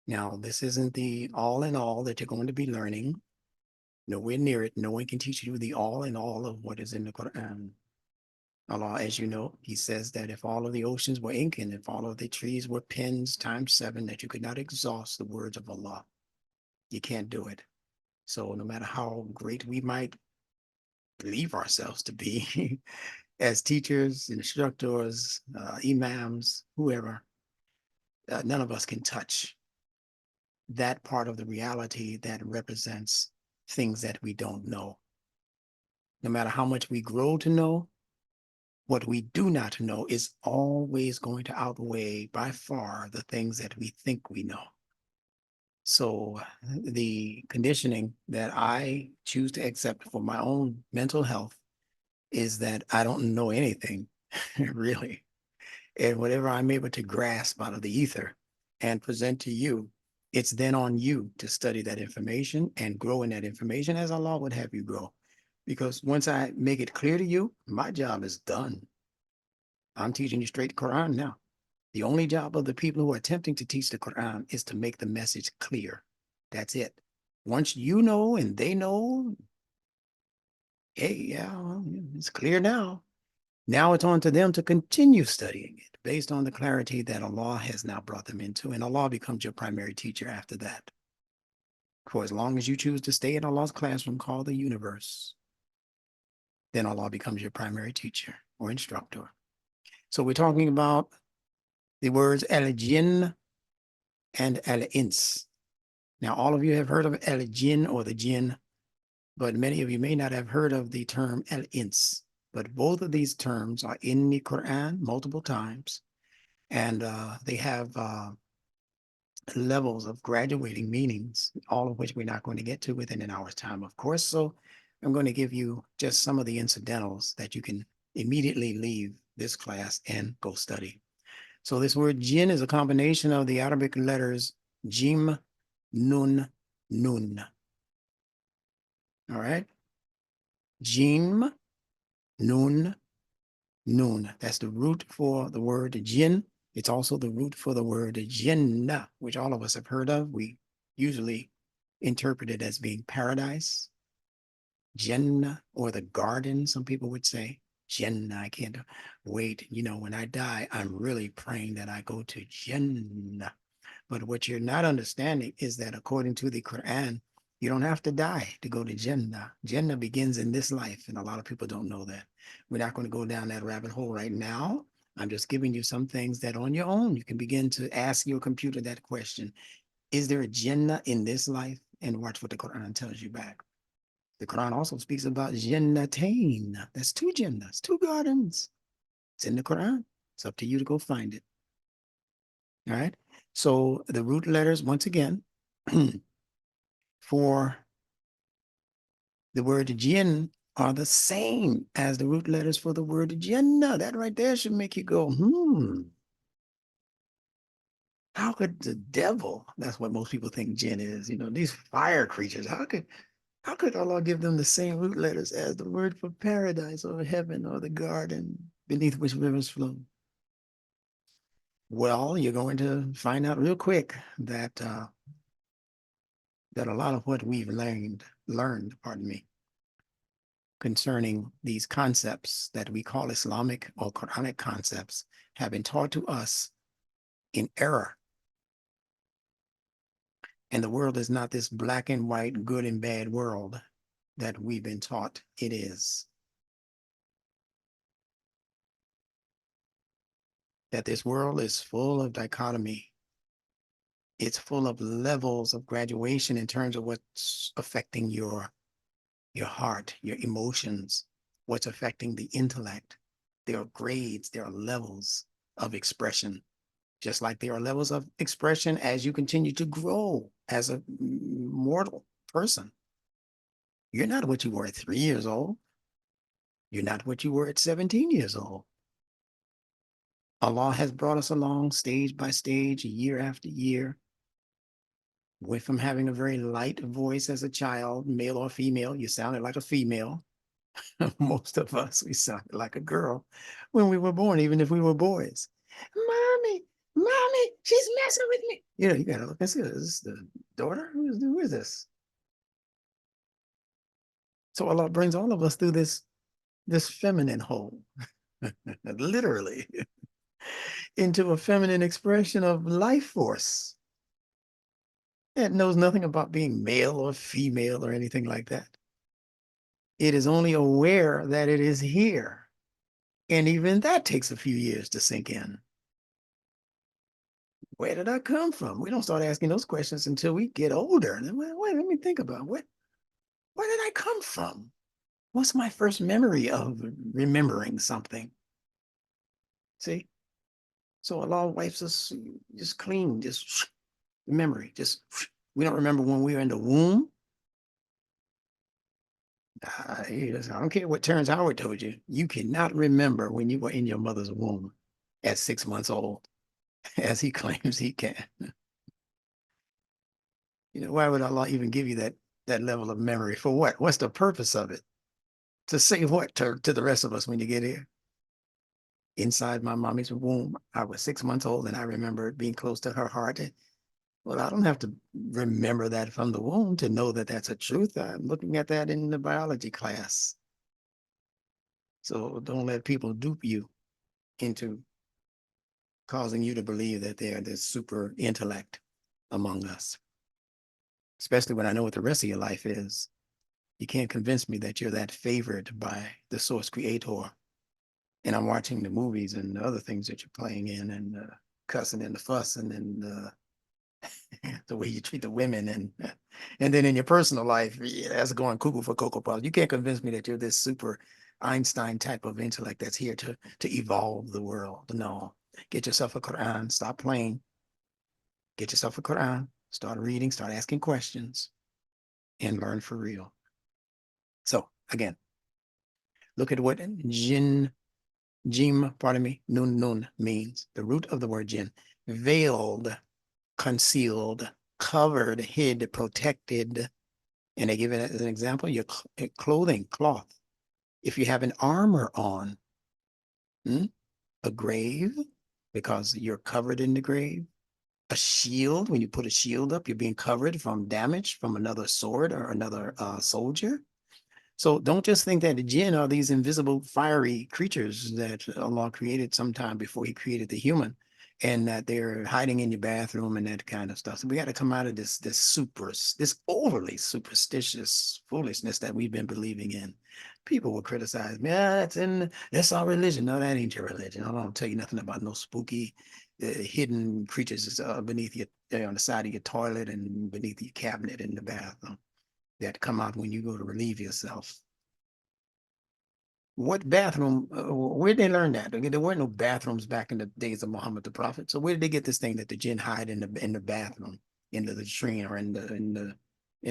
Now, this isn't the all in all that you're going to be learning. Nowhere near it. No one can teach you the all in all of what is in the Quran. Allah, as you know, he says that if all of the oceans were ink and if all of the trees were pens times 7, that you could not exhaust the words of Allah. You can't do it. So no matter how great we might believe ourselves to be as teachers, instructors, imams, whoever, none of us can touch that part of the reality that represents things that we don't know. No matter how much we grow to know, what we do not know is always going to outweigh by far the things that we think we know. So the conditioning that I choose to accept for my own mental health is that I don't know anything, really. And whatever I'm able to grasp out of the ether and present to you, it's then on you to study that information and grow in that information as Allah would have you grow. Because once I make it clear to you, my job is done. I'm teaching you straight Quran now. The only job of the people who are attempting to teach the Quran is to make the message clear. That's it. Once you know and they know, hey, yeah, well, it's clear now. Now it's on to them to continue studying it based on the clarity that Allah has now brought them into, and Allah becomes your primary teacher after that. for as long as you choose to stay in Allah's classroom called the universe, then Allah becomes your primary teacher or instructor. So we're talking about the words al-Jinn and al-Ins. Now, all of you have heard of al-Jinn or the Jinn, but many of you may not have heard of the term al-Ins. But both of these terms are in the Quran multiple times, and they have levels of graduating meanings, all of which we're not going to get to within an hour's time, of course. So I'm going to give you just some of the incidentals that you can immediately leave this class and go study. So this word jinn is a combination of the Arabic letters jim, nun, nun. All right. Jim, nun, nun. That's the root for the word jinn. It's also the root for the word Jannah, which all of us have heard of. We usually interpret it as being paradise. Jannah, or the garden, some people would say. Jannah, I can't wait. You know, when I die, I'm really praying that I go to Jannah. But what you're not understanding is that according to the Quran, you don't have to die to go to Jannah. Jannah begins in this life, and a lot of people don't know that. We're not going to go down that rabbit hole right now. I'm just giving you some things that on your own, you can begin to ask your computer that question. Is there a Jannah in this life? And watch what the Quran tells you back. The Quran also speaks about Jannatain. That's two Jannahs, two gardens. It's in the Quran. It's up to you to go find it. All right. So the root letters, once again, for the word jinn are the same as the root letters for the word Jannah. That right there should make you go, how could the devil, that's what most people think jinn is, you know, these fire creatures, how could Allah give them the same root letters as the word for paradise or heaven or the garden beneath which rivers flow? Well, you're going to find out real quick that that a lot of what we've learned, concerning these concepts that we call Islamic or Quranic concepts have been taught to us in error. And the world is not this black and white, good and bad world that we've been taught it is. That this world is full of dichotomy. It's full of levels of graduation in terms of what's affecting your heart, your emotions, what's affecting the intellect. There are grades, there are levels of expression, just like there are levels of expression as you continue to grow as a mortal person. You're not what you were at 3 years old. You're not what you were at 17 years old. Allah has brought us along stage by stage, year after year. Went from having a very light voice as a child, male or female, you sounded like a female. Most of us, we sounded like a girl when we were born, even if we were boys. Mommy, she's messing with me. You know, you gotta look and see, is this the daughter? Who is this? So Allah brings all of us through this feminine hole, literally, into a feminine expression of life force. It knows nothing about being male or female or anything like that. It is only aware that it is here. And even that takes a few years to sink in. Where did I come from? We don't start asking those questions until we get older. And then, wait, let me think about where did I come from? What's my first memory of remembering something? See? So Allah wipes us just clean, just memory, we don't remember when we were in the womb. I don't care what Terrence Howard told you. You cannot remember when you were in your mother's womb at 6 months old, as he claims he can. You know, why would Allah even give you that level of memory? For what? What's the purpose of it? To say what to the rest of us when you get here? Inside my mommy's womb, I was 6 months old, and I remember being close to her heart. Well, I don't have to remember that from the womb to know that that's a truth. I'm looking at that in the biology class. So don't let people dupe you into causing you to believe that they're this super intellect among us. especially when I know what the rest of your life is. You can't convince me that you're that favored by the source creator. And I'm watching the movies and the other things that you're playing in, and cussing and the fussing and the way you treat the women, and then in your personal life, yeah, that's going cuckoo for Cocoa Puffs. You can't convince me that you're this super Einstein type of intellect that's here to evolve the world. No, get yourself a Quran, stop playing. Get yourself a Quran, start reading, start asking questions, and learn for real. So again, look at what nun means. The root of the word jinn, veiled, concealed, covered, hid, protected. And they give it as an example, your clothing, cloth. If you have an armor on, a grave, because you're covered in the grave. A shield, when you put a shield up, you're being covered from damage from another sword or another soldier. So don't just think that the jinn are these invisible fiery creatures that Allah created sometime before he created the human, and that they're hiding in your bathroom and that kind of stuff. So we got to come out of this overly superstitious foolishness that we've been believing in. People will criticize me, that's our religion. No, that ain't your religion. I don't tell you nothing about no spooky hidden creatures beneath you, on the side of your toilet and beneath your cabinet in the bathroom that come out when you go to relieve yourself. What bathroom, where did they learn that? There weren't no bathrooms back in the days of Muhammad the Prophet. So where did they get this thing that the jinn hide in the bathroom, in the latrine, or in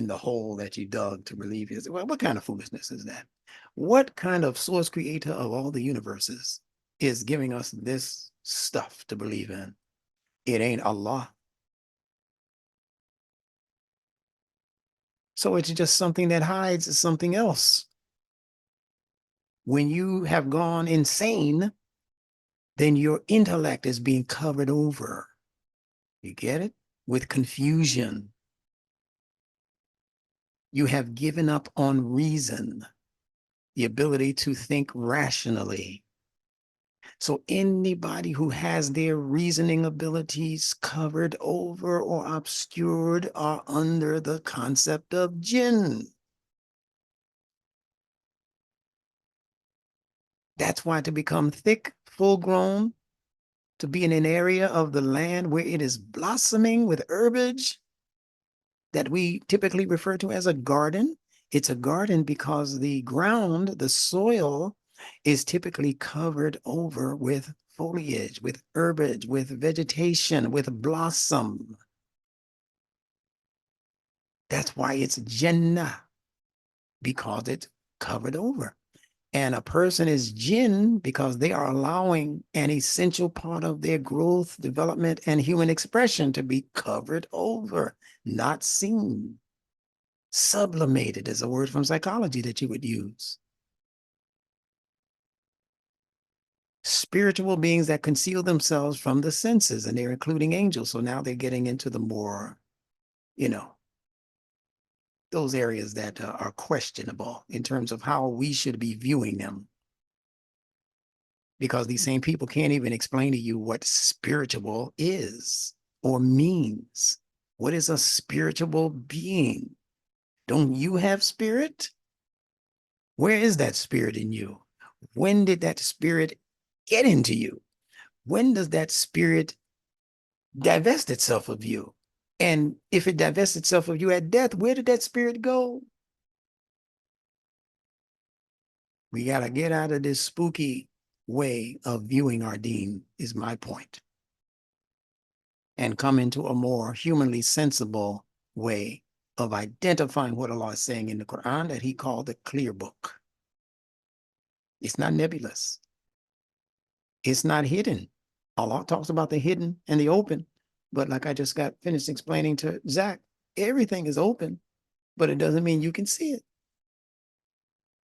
the hole that you dug to relieve yourself? Well, what kind of foolishness is that? What kind of source creator of all the universes is giving us this stuff to believe in? It ain't Allah. So it's just something that hides something else. When you have gone insane, then your intellect is being covered over. You get it? With confusion. You have given up on reason, the ability to think rationally. So anybody who has their reasoning abilities covered over or obscured are under the concept of jinn. That's why to become thick, full grown, to be in an area of the land where it is blossoming with herbage that we typically refer to as a garden. It's a garden because the ground, the soil, is typically covered over with foliage, with herbage, with vegetation, with blossom. That's why it's Jannah, because it's covered over. And a person is jinn because they are allowing an essential part of their growth, development, and human expression to be covered over, not seen. Sublimated is a word from psychology that you would use. Spiritual beings that conceal themselves from the senses, and they're including angels. So now they're getting into the more, those areas that are questionable in terms of how we should be viewing them. Because these same people can't even explain to you what spiritual is or means. What is a spiritual being? Don't you have spirit? Where is that spirit in you? When did that spirit get into you? When does that spirit divest itself of you? And if it divests itself of you at death, where did that spirit go? We got to get out of this spooky way of viewing our deen, is my point, and come into a more humanly sensible way of identifying what Allah is saying in the Quran that he called the clear book. It's not nebulous. It's not hidden. Allah talks about the hidden and the open, but like I just got finished explaining to Zach, everything is open, but it doesn't mean you can see it.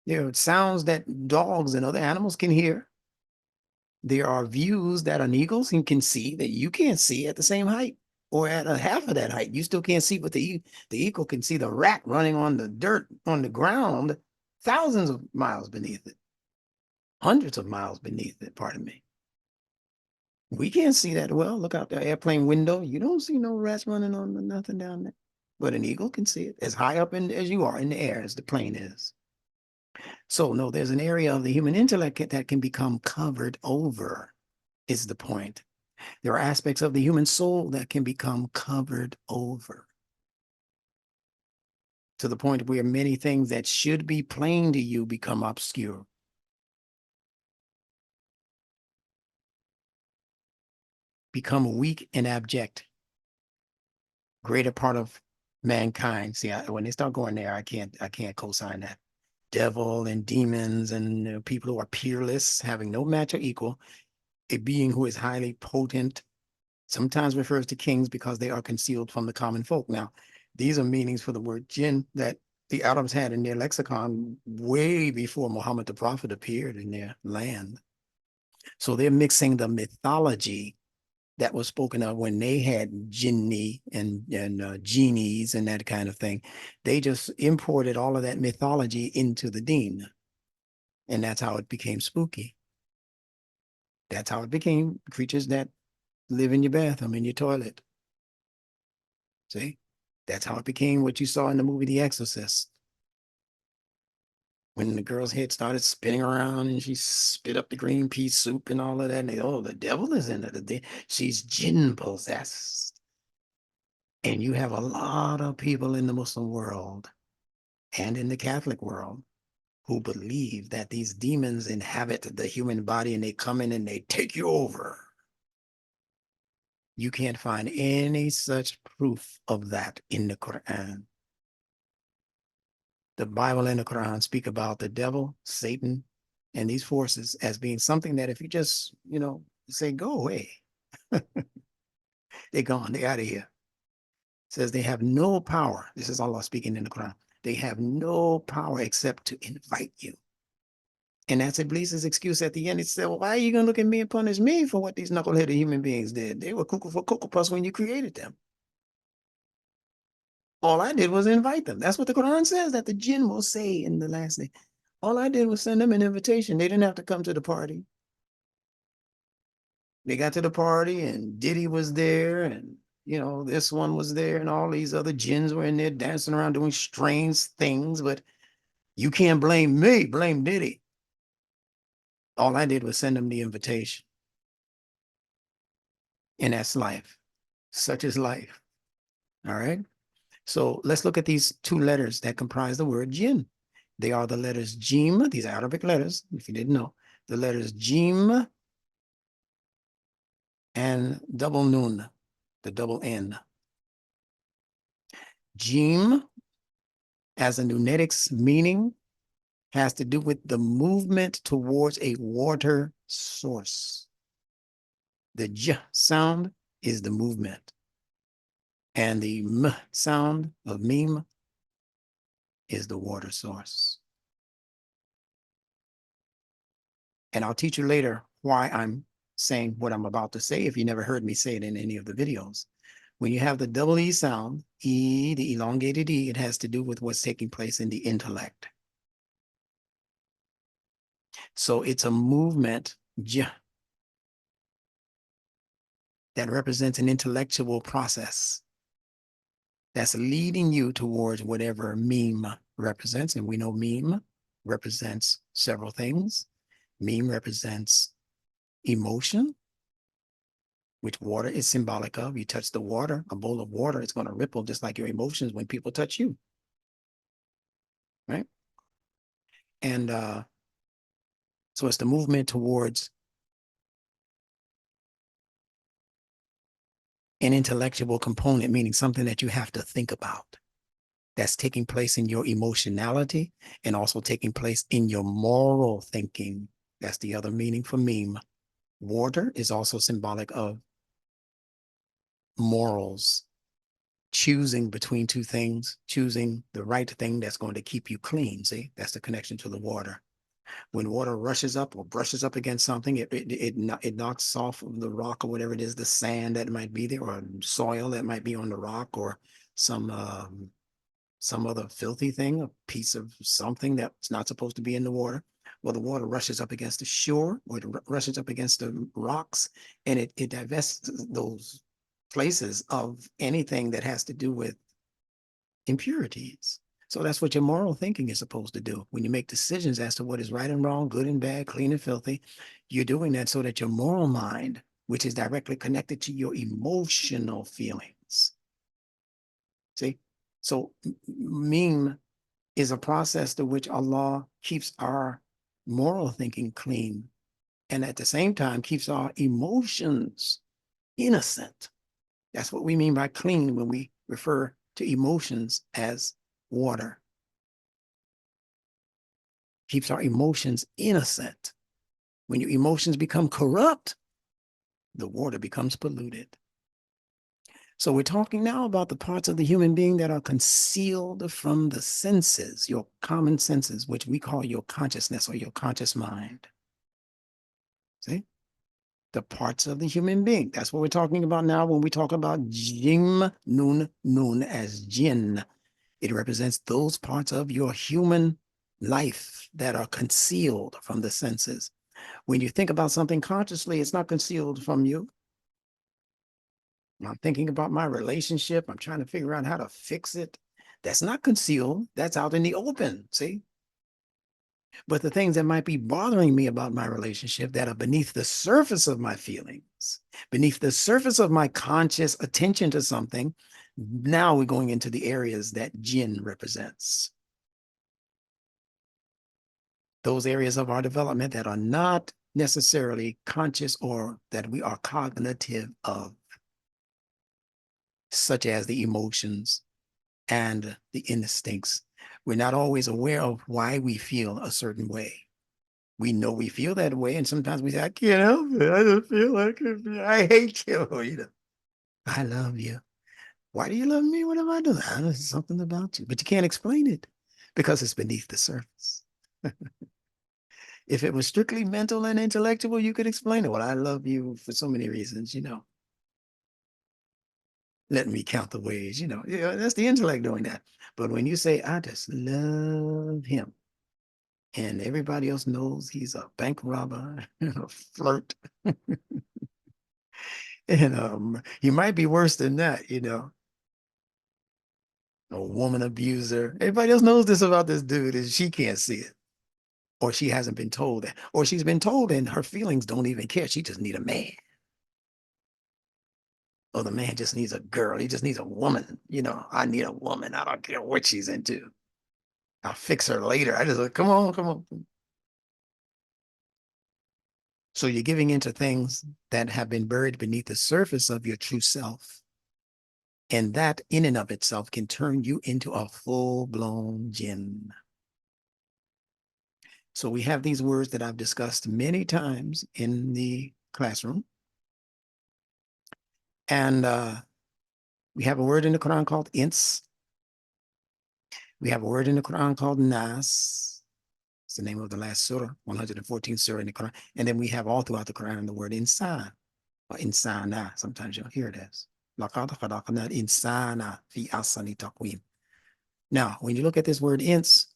There are sounds that dogs and other animals can hear. There are views that an eagle can see that you can't see at the same height or at a half of that height. You still can't see, but the eagle can see the rat running on the dirt on the ground thousands of miles beneath it, hundreds of miles beneath it, pardon me. We can't see that well. Look out the airplane window. You don't see no rats running on nothing down there. but an eagle can see it as high up in as you are in the air as the plane is. So no, there's an area of the human intellect that can become covered over, is the point. There are aspects of the human soul that can become covered over, to the point where many things that should be plain to you become obscure. Become weak and abject. Greater part of mankind. See, when they start going there, I can't co-sign that. Devil and demons and people who are peerless, having no match or equal, a being who is highly potent, sometimes refers to kings because they are concealed from the common folk. Now, these are meanings for the word jinn that the Arabs had in their lexicon way before Muhammad the Prophet appeared in their land. So they're mixing the mythology that was spoken of when they had jinni and genies and that kind of thing. They just imported all of that mythology into the deen. And that's how it became spooky. That's how it became creatures that live in your bathroom, in your toilet. See? That's how it became what you saw in the movie The Exorcist. When the girl's head started spinning around and she spit up the green pea soup and all of that, and they, oh, the devil is in it. She's jinn possessed. And you have a lot of people in the Muslim world and in the Catholic world who believe that these demons inhabit the human body and they come in and they take you over. You can't find any such proof of that in the Quran. The Bible and the Quran speak about the devil, Satan, and these forces as being something that if you just, say, go away, they're gone, they're out of here. It says they have no power. This is Allah speaking in the Quran. They have no power except to invite you. And that's Iblis's excuse at the end. It said, well, why are you going to look at me and punish me for what these knuckleheaded human beings did? They were cuckoo for Cocoa Puffs when you created them. All I did was invite them. That's what the Quran says, that the jinn will say in the last day. All I did was send them an invitation. They didn't have to come to the party. They got to the party and Diddy was there and, this one was there and all these other jinns were in there dancing around doing strange things, but you can't blame me, blame Diddy. All I did was send them the invitation. And that's life. Such is life. All right. So let's look at these two letters that comprise the word jinn. They are the letters jim. These are Arabic letters, if you didn't know. The letters jim and double nun, the double N. Jim, as a nunetics meaning, has to do with the movement towards a water source. The j sound is the movement. And the m sound of meme is the water source. And I'll teach you later why I'm saying what I'm about to say if you never heard me say it in any of the videos. When you have the double E sound, E, the elongated E, it has to do with what's taking place in the intellect. So it's a movement j that represents an intellectual process that's leading you towards whatever meme represents. And we know meme represents several things. Meme represents emotion, which water is symbolic of. You touch the water, a bowl of water, it's going to ripple just like your emotions when people touch you. Right? And so it's the movement towards an intellectual component, meaning something that you have to think about. That's taking place in your emotionality and also taking place in your moral thinking. That's the other meaning for meme. Water is also symbolic of morals, choosing between two things, choosing the right thing that's going to keep you clean. See, that's the connection to the water. When water rushes up or brushes up against something, it knocks off of the rock or whatever it is, the sand that might be there or soil that might be on the rock or some other filthy thing, a piece of something that's not supposed to be in the water. Well, the water rushes up against the shore or it rushes up against the rocks and it divests those places of anything that has to do with impurities. So that's what your moral thinking is supposed to do. When you make decisions as to what is right and wrong, good and bad, clean and filthy, you're doing that so that your moral mind, which is directly connected to your emotional feelings. See? So meme is a process to which Allah keeps our moral thinking clean and at the same time keeps our emotions innocent. That's what we mean by clean when we refer to emotions as water. Keeps our emotions innocent. When your emotions become corrupt, the water becomes polluted. So we're talking now about the parts of the human being that are concealed from the senses, your common senses, which we call your consciousness or your conscious mind. See? The parts of the human being. That's what we're talking about now when we talk about Jim Nun Nun as Jinn. It represents those parts of your human life that are concealed from the senses. When you think about something consciously, it's not concealed from you. I'm thinking about my relationship. I'm trying to figure out how to fix it. That's not concealed. That's out in the open, see? But the things that might be bothering me about my relationship that are beneath the surface of my feelings, beneath the surface of my conscious attention to something, now we're going into the areas that Jinn represents. Those areas of our development that are not necessarily conscious or that we are cognitive of, such as the emotions and the instincts. We're not always aware of why we feel a certain way. We know we feel that way, and sometimes we say, I can't help it. I just feel like it. I hate you. You know, I love you. Why do you love me? What have I done? There's something about you, but you can't explain it because it's beneath the surface. If it was strictly mental and intellectual, you could explain it. Well, I love you for so many reasons, you know. Let me count the ways, you know. Yeah, that's the intellect doing that. But when you say, I just love him, and everybody else knows he's a bank robber and a flirt, and he might be worse than that, you know, a woman abuser. Everybody else knows this about this dude, and she can't see it. Or she hasn't been told that. Or she's been told and her feelings don't even care. She just need a man. Or the man just needs a girl. He just needs a woman. You know, I need a woman. I don't care what she's into. I'll fix her later. I just like, come on, come on. So you're giving into things that have been buried beneath the surface of your true self. And that in and of itself can turn you into a full-blown jinn. So we have these words that I've discussed many times in the classroom. And we have a word in the Quran called ins. We have a word in the Quran called nas. It's the name of the last surah, 114th surah in the Quran. And then we have all throughout the Quran the word insan, or insana. Sometimes you'll hear it as. Now, when you look at this word ins,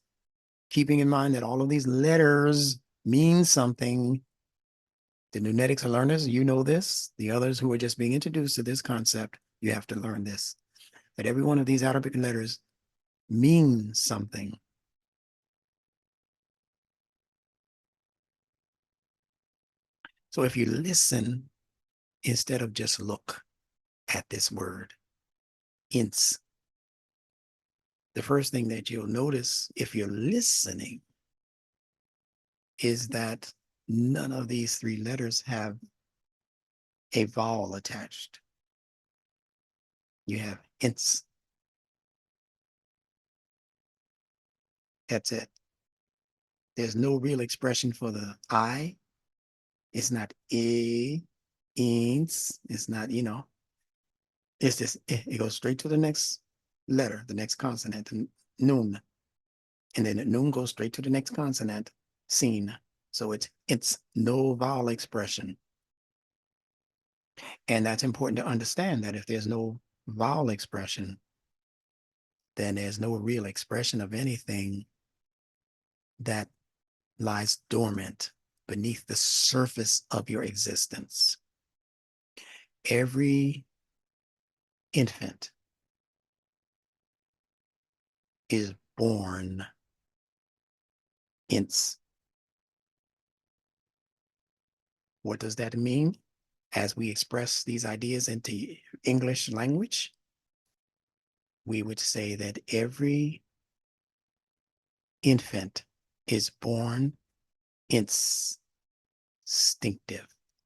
keeping in mind that all of these letters mean something, the Nunetics learners, you know this. The others who are just being introduced to this concept, you have to learn this. That every one of these Arabic letters means something. So if you listen instead of just look at this word, ins, the first thing that you'll notice if you're listening is that none of these three letters have a vowel attached. You have ins. That's it. There's no real expression for the I. It's not ins. It's not, you know, it's just, it goes straight to the next letter, the next consonant, nun. And then the nun goes straight to the next consonant, sin. So it's no vowel expression. And that's important to understand that if there's no vowel expression, then there's no real expression of anything that lies dormant beneath the surface of your existence. Every infant is born ins. What does that mean? As we express these ideas into English language, we would say that every infant is born instinctive.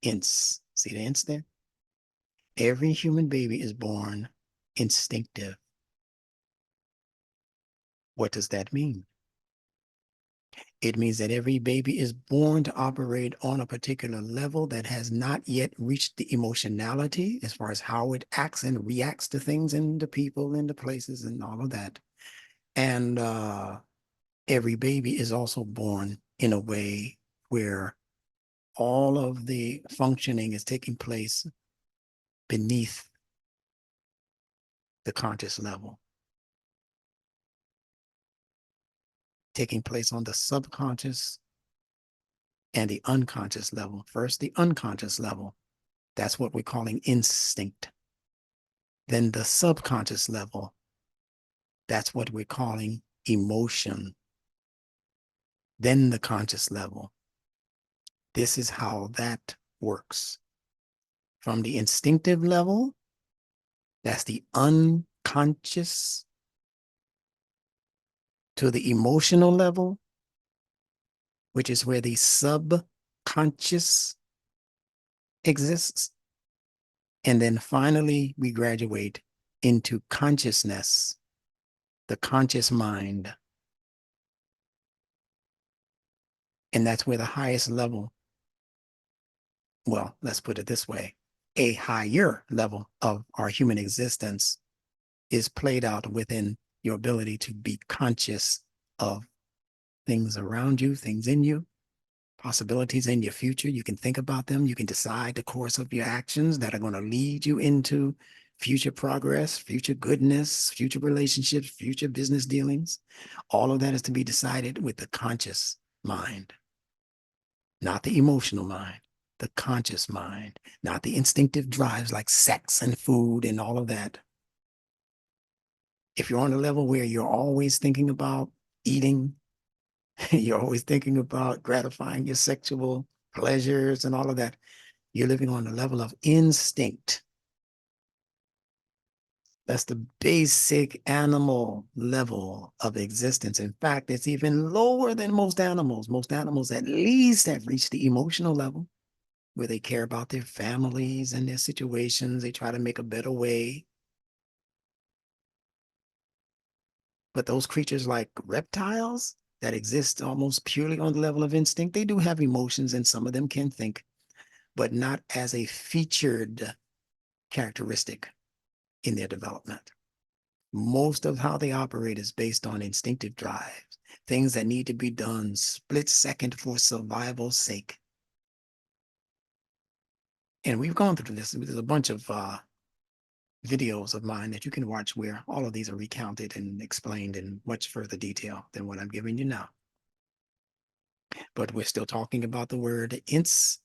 See the ins there? Every human baby is born instinctive. What does that mean? It means that every baby is born to operate on a particular level that has not yet reached the emotionality as far as how it acts and reacts to things and to people and to places and all of that. And every baby is also born in a way where all of the functioning is taking place beneath the conscious level, taking place on the subconscious and the unconscious level. First, the unconscious level. That's what we're calling instinct. Then the subconscious level. That's what we're calling emotion. Then the conscious level. This is how that works. From the instinctive level, that's the unconscious, to the emotional level, which is where the subconscious exists. And then finally, we graduate into consciousness, the conscious mind. And that's where the highest level, well, let's put it this way, a higher level of our human existence is played out within your ability to be conscious of things around you, things in you, possibilities in your future. You can think about them. You can decide the course of your actions that are going to lead you into future progress, future goodness, future relationships, future business dealings. All of that is to be decided with the conscious mind, not the emotional mind, the conscious mind, not the instinctive drives like sex and food and all of that. If you're on a level where you're always thinking about eating, you're always thinking about gratifying your sexual pleasures and all of that, you're living on a level of instinct. That's the basic animal level of existence. In fact, it's even lower than most animals. Most animals at least have reached the emotional level where they care about their families and their situations. They try to make a better way. But those creatures like reptiles that exist almost purely on the level of instinct, they do have emotions and some of them can think, but not as a featured characteristic in their development. Most of how they operate is based on instinctive drives, things that need to be done split second for survival's sake. And we've gone through this. There's a bunch of videos of mine that you can watch where all of these are recounted and explained in much further detail than what I'm giving you now. But we're still talking about the word ins,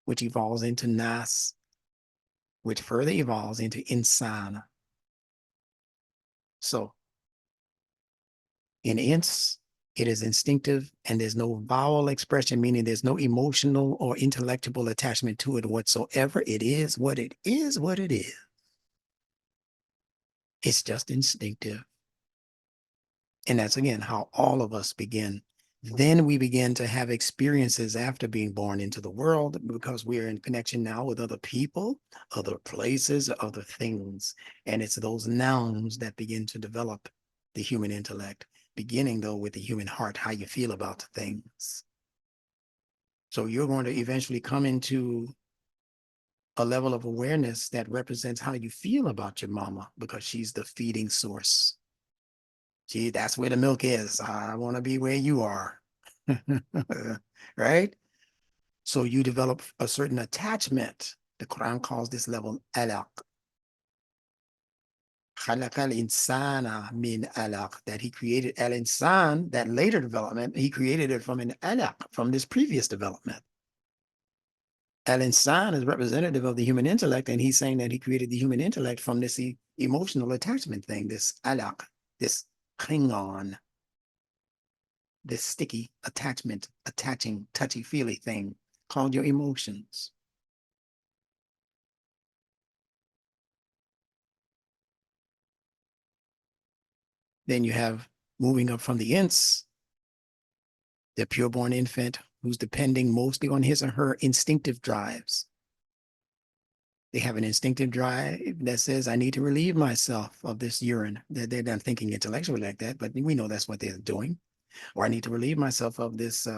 which evolves into nas, which further evolves into insan. So in ins, it is instinctive and there's no vowel expression, meaning there's no emotional or intellectual attachment to it whatsoever. It is what it is, what it is. It's just instinctive. And that's, again, how all of us begin. Then we begin to have experiences after being born into the world because we're in connection now with other people, other places, other things. And it's those nouns that begin to develop the human intellect, beginning though with the human heart, how you feel about things. So you're going to eventually come into a level of awareness that represents how you feel about your mama because she's the feeding source. Gee, that's where the milk is. I want to be where you are. Right? So you develop a certain attachment. The Quran calls this level alaq. خلق الإنسان من alaq. That he created al-insan, that later development, he created it from an alaq, from this previous development. Al-Insan is representative of the human intellect, and he's saying that he created the human intellect from this emotional attachment thing, this alaq, this cling on, this sticky attachment, attaching, touchy-feely thing called your emotions. Then you have moving up from the ins, the pureborn infant who's depending mostly on his or her instinctive drives. They have an instinctive drive that says, I need to relieve myself of this urine. They're not thinking intellectually like that, but we know that's what they're doing. Or I need to relieve myself of this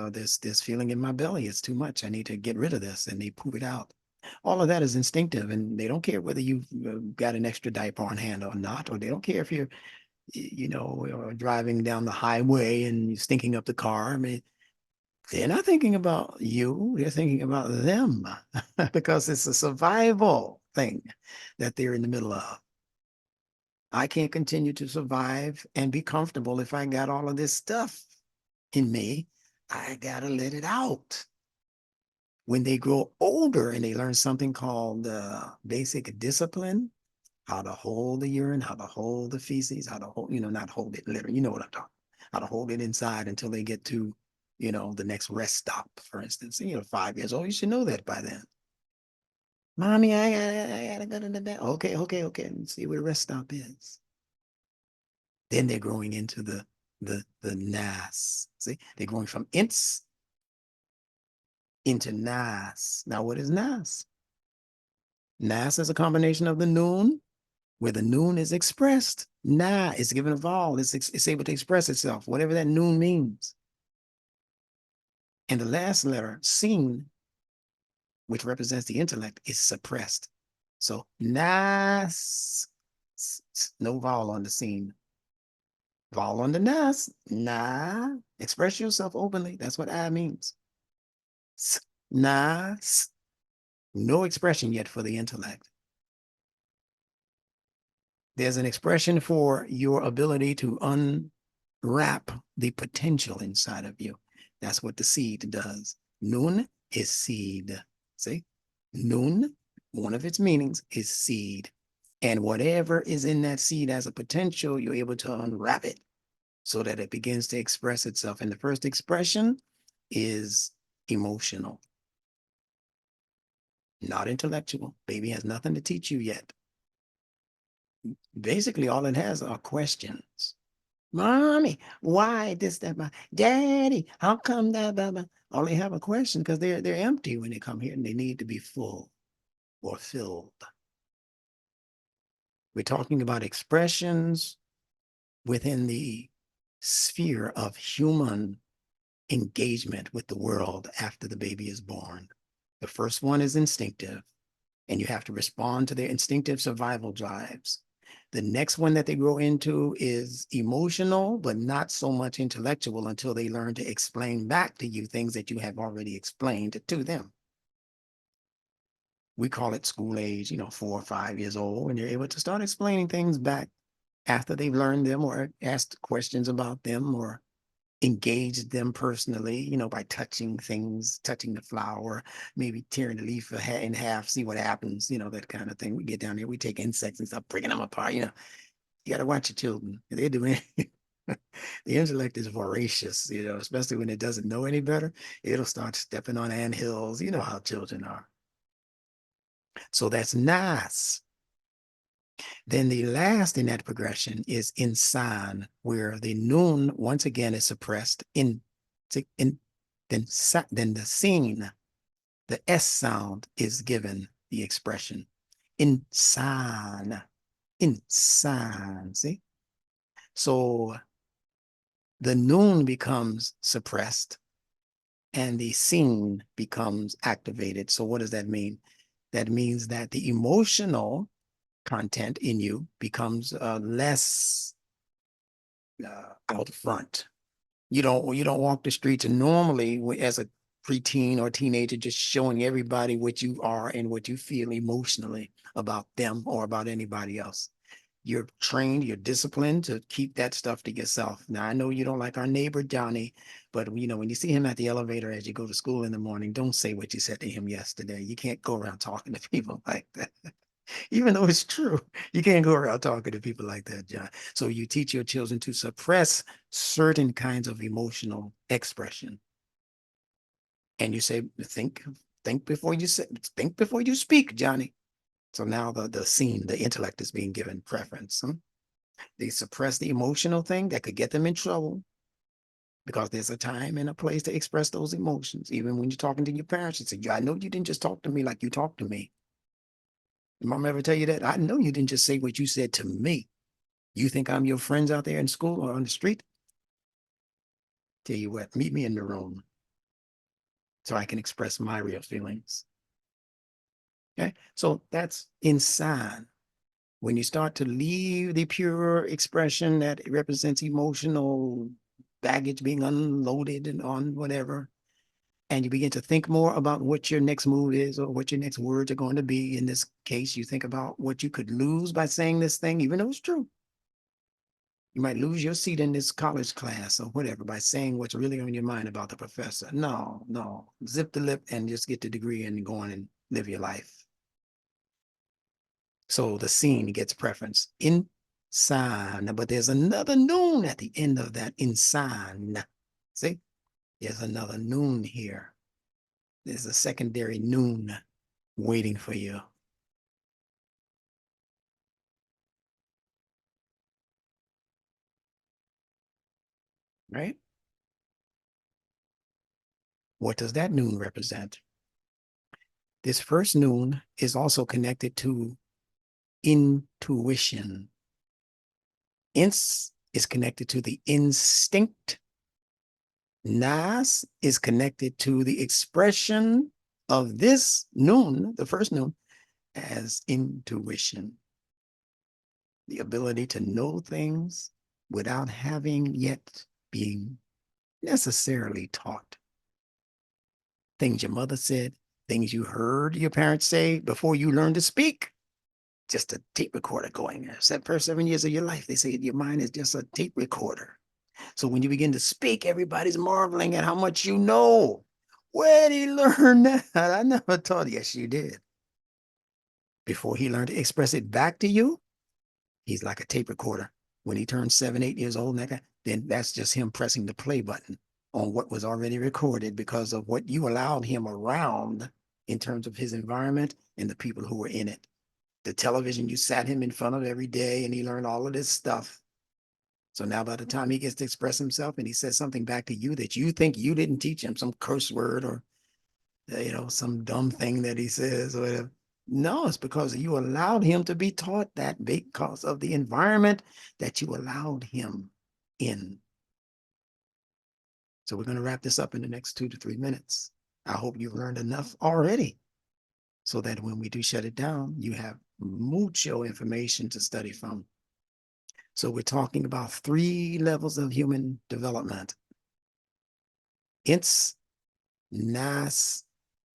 feeling in my belly. It's too much. I need to get rid of this, and they poop it out. All of that is instinctive, and they don't care whether you've got an extra diaper on hand or not, or they don't care if you're, driving down the highway and you're stinking up the car. I mean, they're not thinking about you. They're thinking about them because it's a survival thing that they're in the middle of. I can't continue to survive and be comfortable if I got all of this stuff in me. I gotta let it out. When they grow older and they learn something called basic discipline, how to hold the urine, how to hold the feces, how to hold, not hold it literally, you know what I'm talking, how to hold it inside until they get to, the next rest stop, for instance. 5 years old, you should know that by then. Mommy, I gotta go to the bed. Okay. Let's see where the rest stop is. Then they're growing into the nas. See, they're going from ints into nas. Now, what is nas? Nas is a combination of the noon, where the noon is expressed. Na is given a vowel. It's able to express itself, whatever that noon means. And the last letter, sin, which represents the intellect, is suppressed. So nas, no vowel on the sin. Vowel on the nas, na. Express yourself openly. That's what I means. Nas, no expression yet for the intellect. There's an expression for your ability to unwrap the potential inside of you. That's what the seed does. Nun is seed. See? Nun, one of its meanings is seed. And whatever is in that seed as a potential, you're able to unwrap it so that it begins to express itself. And the first expression is emotional, not intellectual. Baby has nothing to teach you yet. Basically, all it has are questions. Mommy, why this, that, Daddy, how come that, blah, blah. All they have a question because they're empty when they come here and they need to be full or filled. We're talking about expressions within the sphere of human engagement with the world after the baby is born. The first one is instinctive, and you have to respond to their instinctive survival drives. The next one that they grow into is emotional, but not so much intellectual until they learn to explain back to you things that you have already explained to them. We call it school age, 4 or 5 years old, and they're able to start explaining things back after they've learned them or asked questions about them or engaged them personally, by touching things, touching the flower, maybe tearing the leaf in half, see what happens, that kind of thing. We get down there, we take insects and start breaking them apart, You got to watch your children. They're doing the intellect is voracious, especially when it doesn't know any better. It'll start stepping on anthills. You know how children are. So that's nas. Then the last in that progression is insan, where the noon once again is suppressed. Then the sin, the S sound is given the expression. Insan, see? So the noon becomes suppressed and the sin becomes activated. So what does that mean? That means that the emotional content in you becomes less out front. You don't walk the streets and normally as a preteen or teenager just showing everybody what you are and what you feel emotionally about them or about anybody else. You're trained, you're disciplined to keep that stuff to yourself. Now, I know you don't like our neighbor, Johnny, but you know, when you see him at the elevator as you go to school in the morning, don't say what you said to him yesterday. You can't go around talking to people like that. Even though it's true, you can't go around talking to people like that, John. So you teach your children to suppress certain kinds of emotional expression. And you say, think before you say, think before you speak, Johnny. So now the scene, the intellect is being given preference. They suppress the emotional thing that could get them in trouble because there's a time and a place to express those emotions. Even when you're talking to your parents, you say, I know you didn't just talk to me like you talked to me. Your mom ever tell you that? I know you didn't just say what you said to me. You think I'm your friends out there in school or on the street? Tell you what, meet me in the room so I can express my real feelings. Okay, so that's inside. When you start to leave the pure expression that represents emotional baggage being unloaded and on whatever, and you begin to think more about what your next move is or what your next words are going to be. In this case, you think about what you could lose by saying this thing, even though it's true. You might lose your seat in this college class or whatever by saying what's really on your mind about the professor. No, no, zip the lip and just get the degree and go on and live your life. So the scene gets preference inside, but there's another noon at the end of that inside. See, there's another noon here. There's a secondary noon waiting for you. Right? What does that noon represent? This first noon is also connected to intuition. Ins is connected to the instinct. Nas is connected to the expression of this noon, the first noon, as intuition. The ability to know things without having yet being necessarily taught. Things your mother said, things you heard your parents say before you learned to speak. Just a tape recorder going there. First 7 years of your life, they say your mind is just a tape recorder. So when you begin to speak, everybody's marveling at how much you know. Where did he learn that? I never taught. Yes, you did. Before he learned to express it back to you, he's like a tape recorder. When he turns 7, 8 years old, then that's just him pressing the play button on what was already recorded because of what you allowed him around in terms of his environment and the people who were in it. The television you sat him in front of every day, and he learned all of this stuff. So now by the time he gets to express himself and he says something back to you that you think you didn't teach him, some curse word or, some dumb thing that he says or whatever. No, it's because you allowed him to be taught that because of the environment that you allowed him in. So we're going to wrap this up in the next 2 to 3 minutes. I hope you've learned enough already so that when we do shut it down, you have mucho information to study from. So we're talking about 3 levels of human development. Ins, Nas,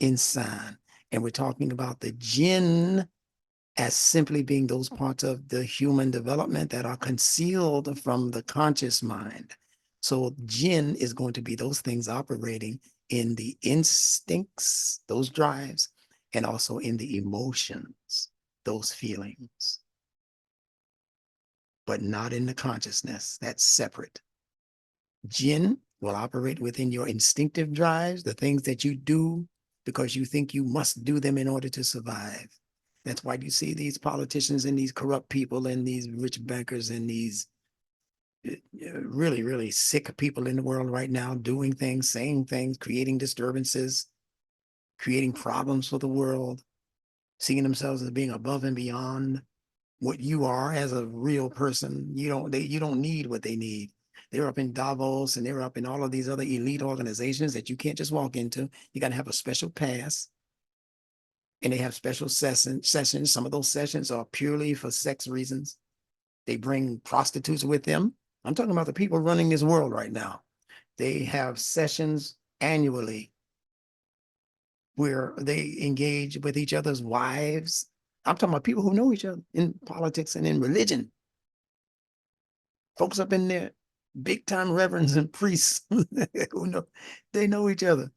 Insan. And we're talking about the Jinn as simply being those parts of the human development that are concealed from the conscious mind. So Jinn is going to be those things operating in the instincts, those drives, and also in the emotions, those feelings, but not in the consciousness. That's separate. Jinn will operate within your instinctive drives, the things that you do because you think you must do them in order to survive. That's why you see these politicians and these corrupt people and these rich bankers and these really, really sick people in the world right now doing things, saying things, creating disturbances, creating problems for the world, seeing themselves as being above and beyond what you are as a real person. You don't need what they need. They're up in Davos and they're up in all of these other elite organizations that you can't just walk into. You got to have a special pass. And they have special sessions. Some of those sessions are purely for sex reasons. They bring prostitutes with them. I'm talking about the people running this world right now. They have sessions annually where they engage with each other's wives. I'm talking about people who know each other in politics and in religion. Folks up in there, big time reverends and priests who know, they know each other,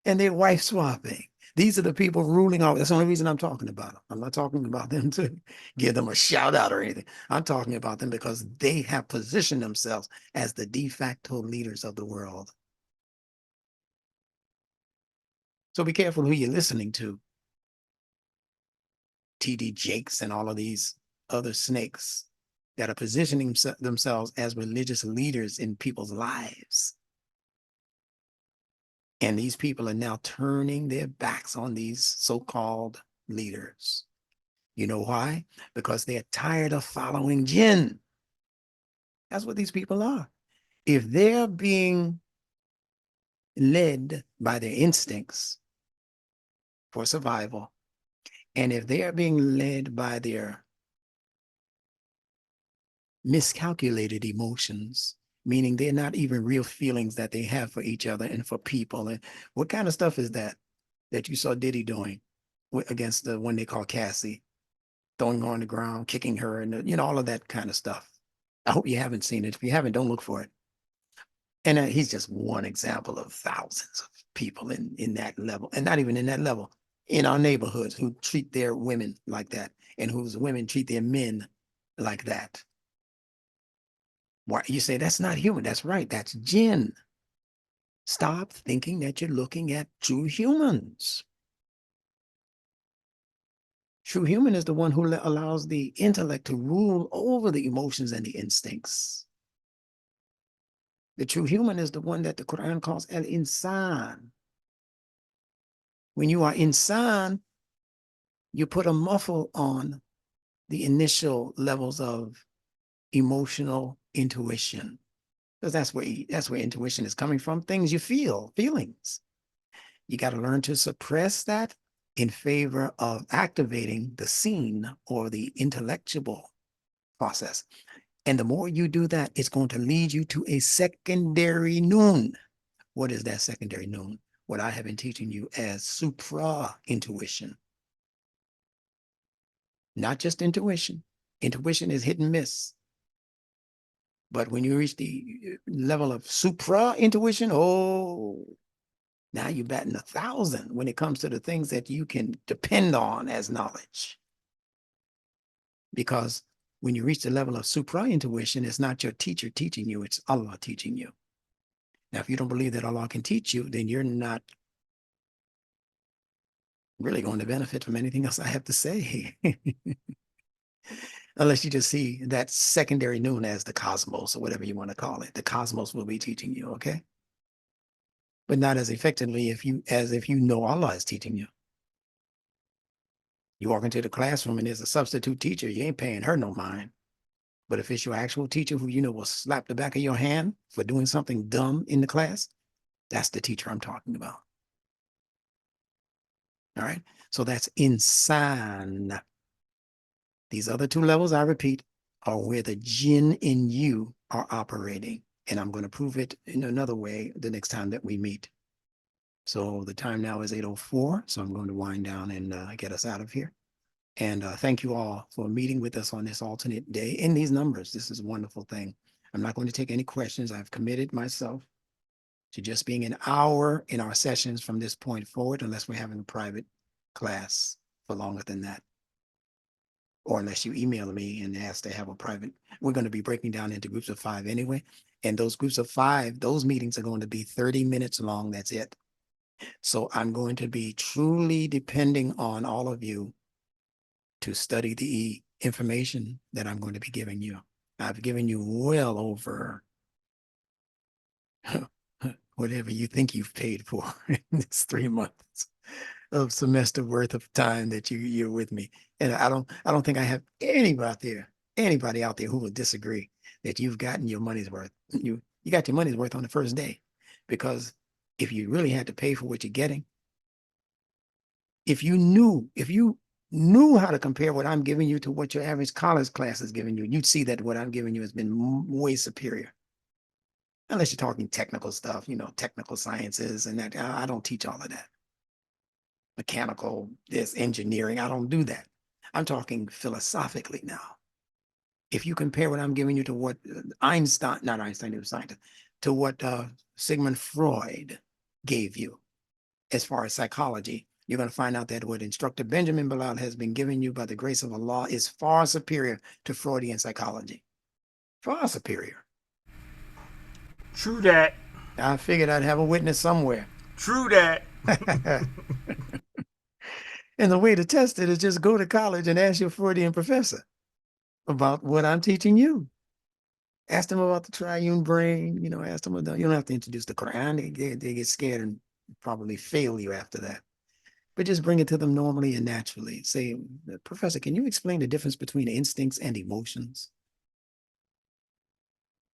and they're wife swapping. These are the people ruling all. That's the only reason I'm talking about them. I'm not talking about them to give them a shout out or anything. I'm talking about them because they have positioned themselves as the de facto leaders of the world. So be careful who you're listening to. T.D. Jakes and all of these other snakes that are positioning themselves as religious leaders in people's lives. And these people are now turning their backs on these so-called leaders. You know why? Because they're tired of following Jinn. That's what these people are. If they're being led by their instincts for survival, and if they are being led by their miscalculated emotions, meaning they're not even real feelings that they have for each other and for people. And what kind of stuff is that you saw Diddy doing against the one they call Cassie, throwing her on the ground, kicking her, and you know, all of that kind of stuff. I hope you haven't seen it. If you haven't, don't look for it. And he's just one example of thousands of people in that level, and not even in that level, in our neighborhoods who treat their women like that, and whose women treat their men like that. Why you say that's not human? That's right. That's Jinn. Stop thinking that you're looking at true humans. True human is the one who allows the intellect to rule over the emotions and the instincts. The true human is the one that the Quran calls al-Insan. When you are insan, you put a muffle on the initial levels of emotional intuition. Because that's where intuition is coming from. Things you feel, feelings. You got to learn to suppress that in favor of activating the seen or the intellectual process. And the more you do that, it's going to lead you to a secondary noon. What is that secondary noon? What I have been teaching you as supra-intuition. Not just intuition. Intuition is hit and miss. But when you reach the level of supra-intuition, oh, now you're batting 1,000 when it comes to the things that you can depend on as knowledge. Because when you reach the level of supra-intuition, it's not your teacher teaching you, it's Allah teaching you. Now, if you don't believe that Allah can teach you, then you're not really going to benefit from anything else I have to say. Unless you just see that secondary noon as the cosmos or whatever you want to call it. The cosmos will be teaching you, okay? But not as effectively as if you know Allah is teaching you. You walk into the classroom and there's a substitute teacher, you ain't paying her no mind. But if it's your actual teacher who you know will slap the back of your hand for doing something dumb in the class, that's the teacher I'm talking about. All right? So that's insan. These other two levels, I repeat, are where the Jinn in you are operating. And I'm going to prove it in another way the next time that we meet. So the time now is 8:04. So I'm going to wind down and get us out of here. And thank you all for meeting with us on this alternate day in these numbers. This is a wonderful thing. I'm not going to take any questions. I've committed myself to just being an hour in our sessions from this point forward, unless we're having a private class for longer than that. Or unless you email me and ask to have a private, we're going to be breaking down into groups of 5 anyway. And those groups of 5, those meetings are going to be 30 minutes long. That's it. So I'm going to be truly depending on all of you to study the information that I'm going to be giving you. I've given you well over whatever you think you've paid for in this 3 months of semester worth of time that you're with me. And I don't think I have anybody out there who will disagree that you've gotten your money's worth. You got your money's worth on the first day, because if you really had to pay for what you're getting, if you knew how to compare what I'm giving you to what your average college class is giving you, you'd see that what I'm giving you has been way superior. Unless you're talking technical stuff, technical sciences and that. I don't teach all of that. Mechanical, this engineering, I don't do that. I'm talking philosophically now. If you compare what I'm giving you to what Einstein, not Einstein, he was a scientist, to what Sigmund Freud gave you as far as psychology, you're going to find out that what Instructor Benjamin Bilal has been giving you by the grace of Allah is far superior to Freudian psychology. Far superior. True that. I figured I'd have a witness somewhere. True that. And the way to test it is just go to college and ask your Freudian professor about what I'm teaching you. Ask them about the triune brain, you know, ask them about, you don't have to introduce the Quran. They get scared and probably fail you after that. But just bring it to them normally and naturally. Say, Professor, can you explain the difference between instincts and emotions?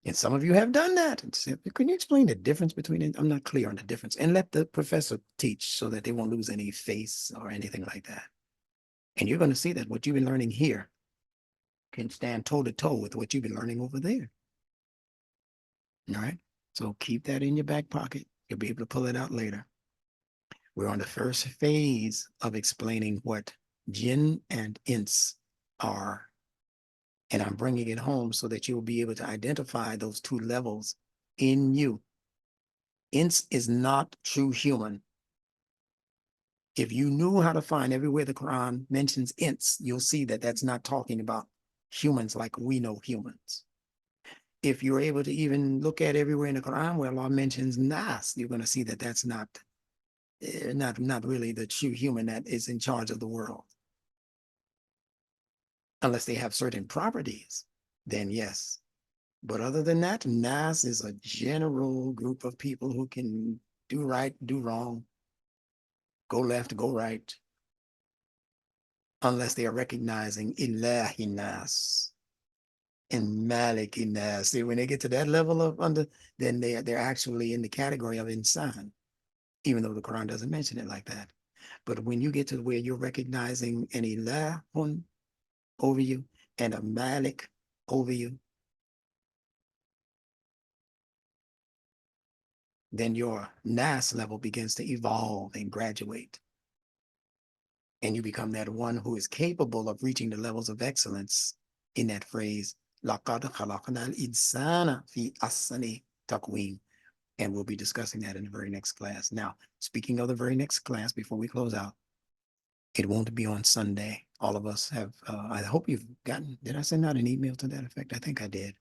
And some of you have done that. And say, can you explain the difference between, I'm not clear on the difference. And let the professor teach so that they won't lose any face or anything like that. And you're going to see that what you've been learning here can stand toe to toe with what you've been learning over there. All right. So keep that in your back pocket. You'll be able to pull it out later. We're on the first phase of explaining what Jinn and Ins are. And I'm bringing it home so that you'll be able to identify those two levels in you. Ins is not true human. If you knew how to find everywhere the Quran mentions Ins, you'll see that that's not talking about humans like we know humans. If you're able to even look at everywhere in the Quran where Allah mentions Nas, you're going to see that that's not really the true human that is in charge of the world. Unless they have certain properties, then yes. But other than that, Nas is a general group of people who can do right, do wrong, go left, go right, unless they are recognizing Ilahi Nas and Maliki Nas. See, when they get to that level of then they're actually in the category of Insan, even though the Quran doesn't mention it like that. But when you get to where you're recognizing an Ilahun over you and a Malik over you, then your Nas level begins to evolve and graduate. And you become that one who is capable of reaching the levels of excellence in that phrase, لَقَدْ خَلَقْنَا الْإِنسَانَ فِي أَحْسَنِ تَقْوِيمٍ. And we'll be discussing that in the very next class. Now, speaking of the very next class, before we close out, it won't be on Sunday. All of us have, I hope you've gotten, did I send out an email to that effect? I think I did.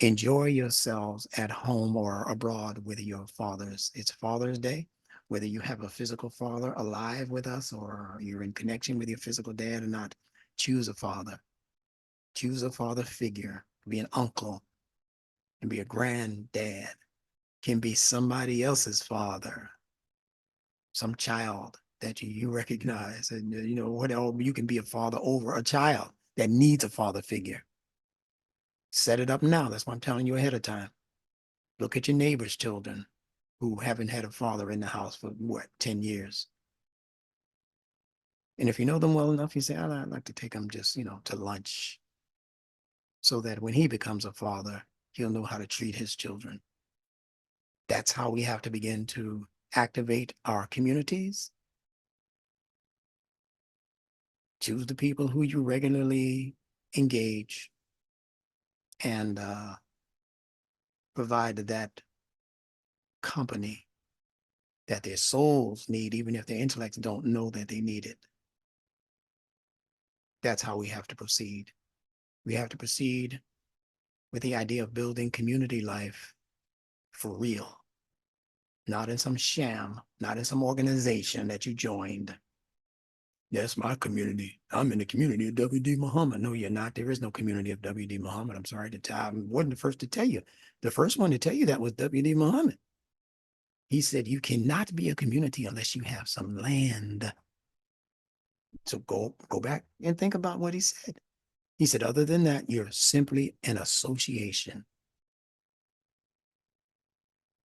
Enjoy yourselves at home or abroad with your fathers. It's Father's Day. Whether you have a physical father alive with us or you're in connection with your physical dad or not, choose a father. Choose a father figure. Be an uncle, and be a granddad. Can be somebody else's father, some child that you recognize, and you know whatever. You can be a father over a child that needs a father figure. Set it up now. That's why I'm telling you ahead of time. Look at your neighbor's children who haven't had a father in the house for what, 10 years. And if you know them well enough, you say, I'd like to take them just, you know, to lunch, so that when he becomes a father, he'll know how to treat his children. That's how we have to begin to activate our communities. Choose the people who you regularly engage and provide that company that their souls need, even if their intellects don't know that they need it. That's how we have to proceed. We have to proceed with the idea of building community life for real. Not in some sham, not in some organization that you joined. That's my community. I'm in the community of W.D. Muhammad. No, you're not. There is no community of W.D. Muhammad. I'm sorry to tell you. I wasn't the first to tell you. The first one to tell you that was W.D. Muhammad. He said, you cannot be a community unless you have some land. So go back and think about what he said. He said, other than that, you're simply an association.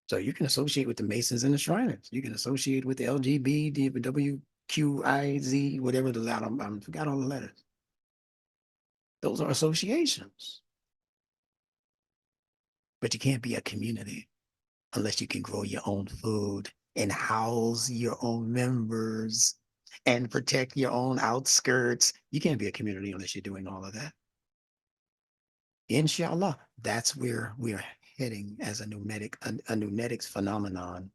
So you can associate with the Masons and the Shriners. You can associate with the LGBT, the WQIZ, whatever the letter, I forgot all the letters. Those are associations. But you can't be a community unless you can grow your own food and house your own members and protect your own outskirts. You can't be a community unless you're doing all of that. Inshallah, that's where we are heading as a pneumatics phenomenon.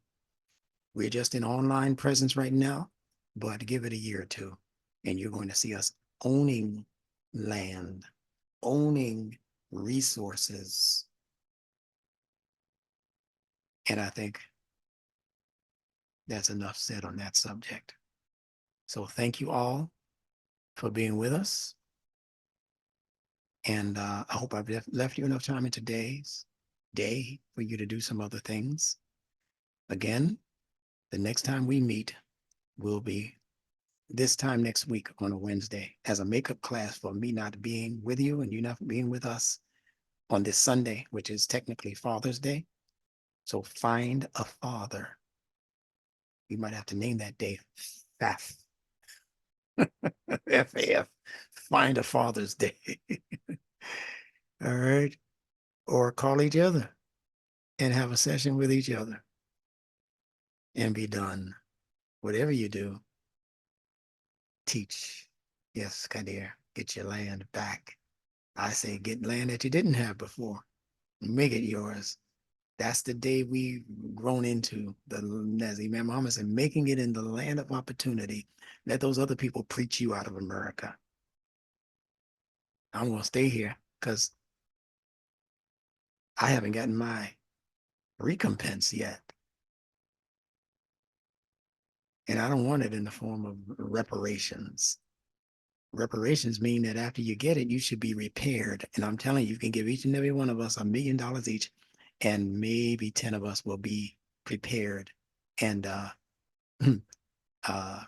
We're just in online presence right now, but give it a year or two, and you're going to see us owning land, owning resources. And I think that's enough said on that subject. So thank you all for being with us. And I hope I've left you enough time in today's day for you to do some other things. Again, the next time we meet will be this time next week on a Wednesday as a makeup class for me not being with you and you not being with us on this Sunday, which is technically Father's Day. So find a father. You might have to name that day FAF. FAF. Find a Father's Day. All right. Or call each other and have a session with each other and be done. Whatever you do, teach. Yes, Kadir, get your land back. I say get land that you didn't have before. Make it yours. That's the day we've grown into, as Imam Muhammad said, making it in the land of opportunity. Let those other people preach you out of America. I'm going to stay here because I haven't gotten my recompense yet. And I don't want it in the form of reparations. Reparations mean that after you get it, you should be repaired. And I'm telling you, you can give each and every one of us $1 million each, and maybe 10 of us will be prepared and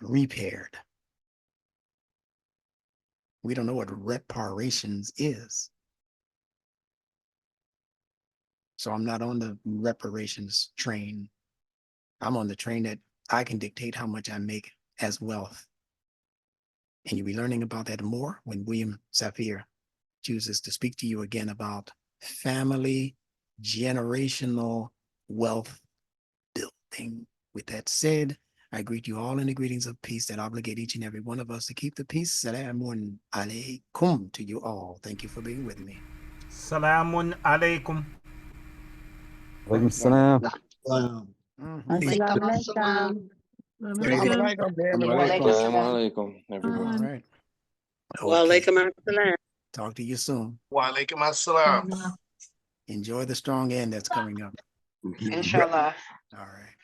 repaired. We don't know what reparations is. So I'm not on the reparations train. I'm on the train that I can dictate how much I make as wealth. And you'll be learning about that more when William Safir chooses to speak to you again about family generational wealth building. With that said, I greet you all in the greetings of peace that obligate each and every one of us to keep the peace. Salaam Alaykum to you all. Thank you for being with me. Salaam Alaykum. Alaikum salam. Assalamu alaikum. Assalamu alaikum, everyone. All right. Wa Okay. alaikum assalam. Talk to you soon. Wa alaikum assalam. Enjoy the strong end that's coming up. Inshallah. All right.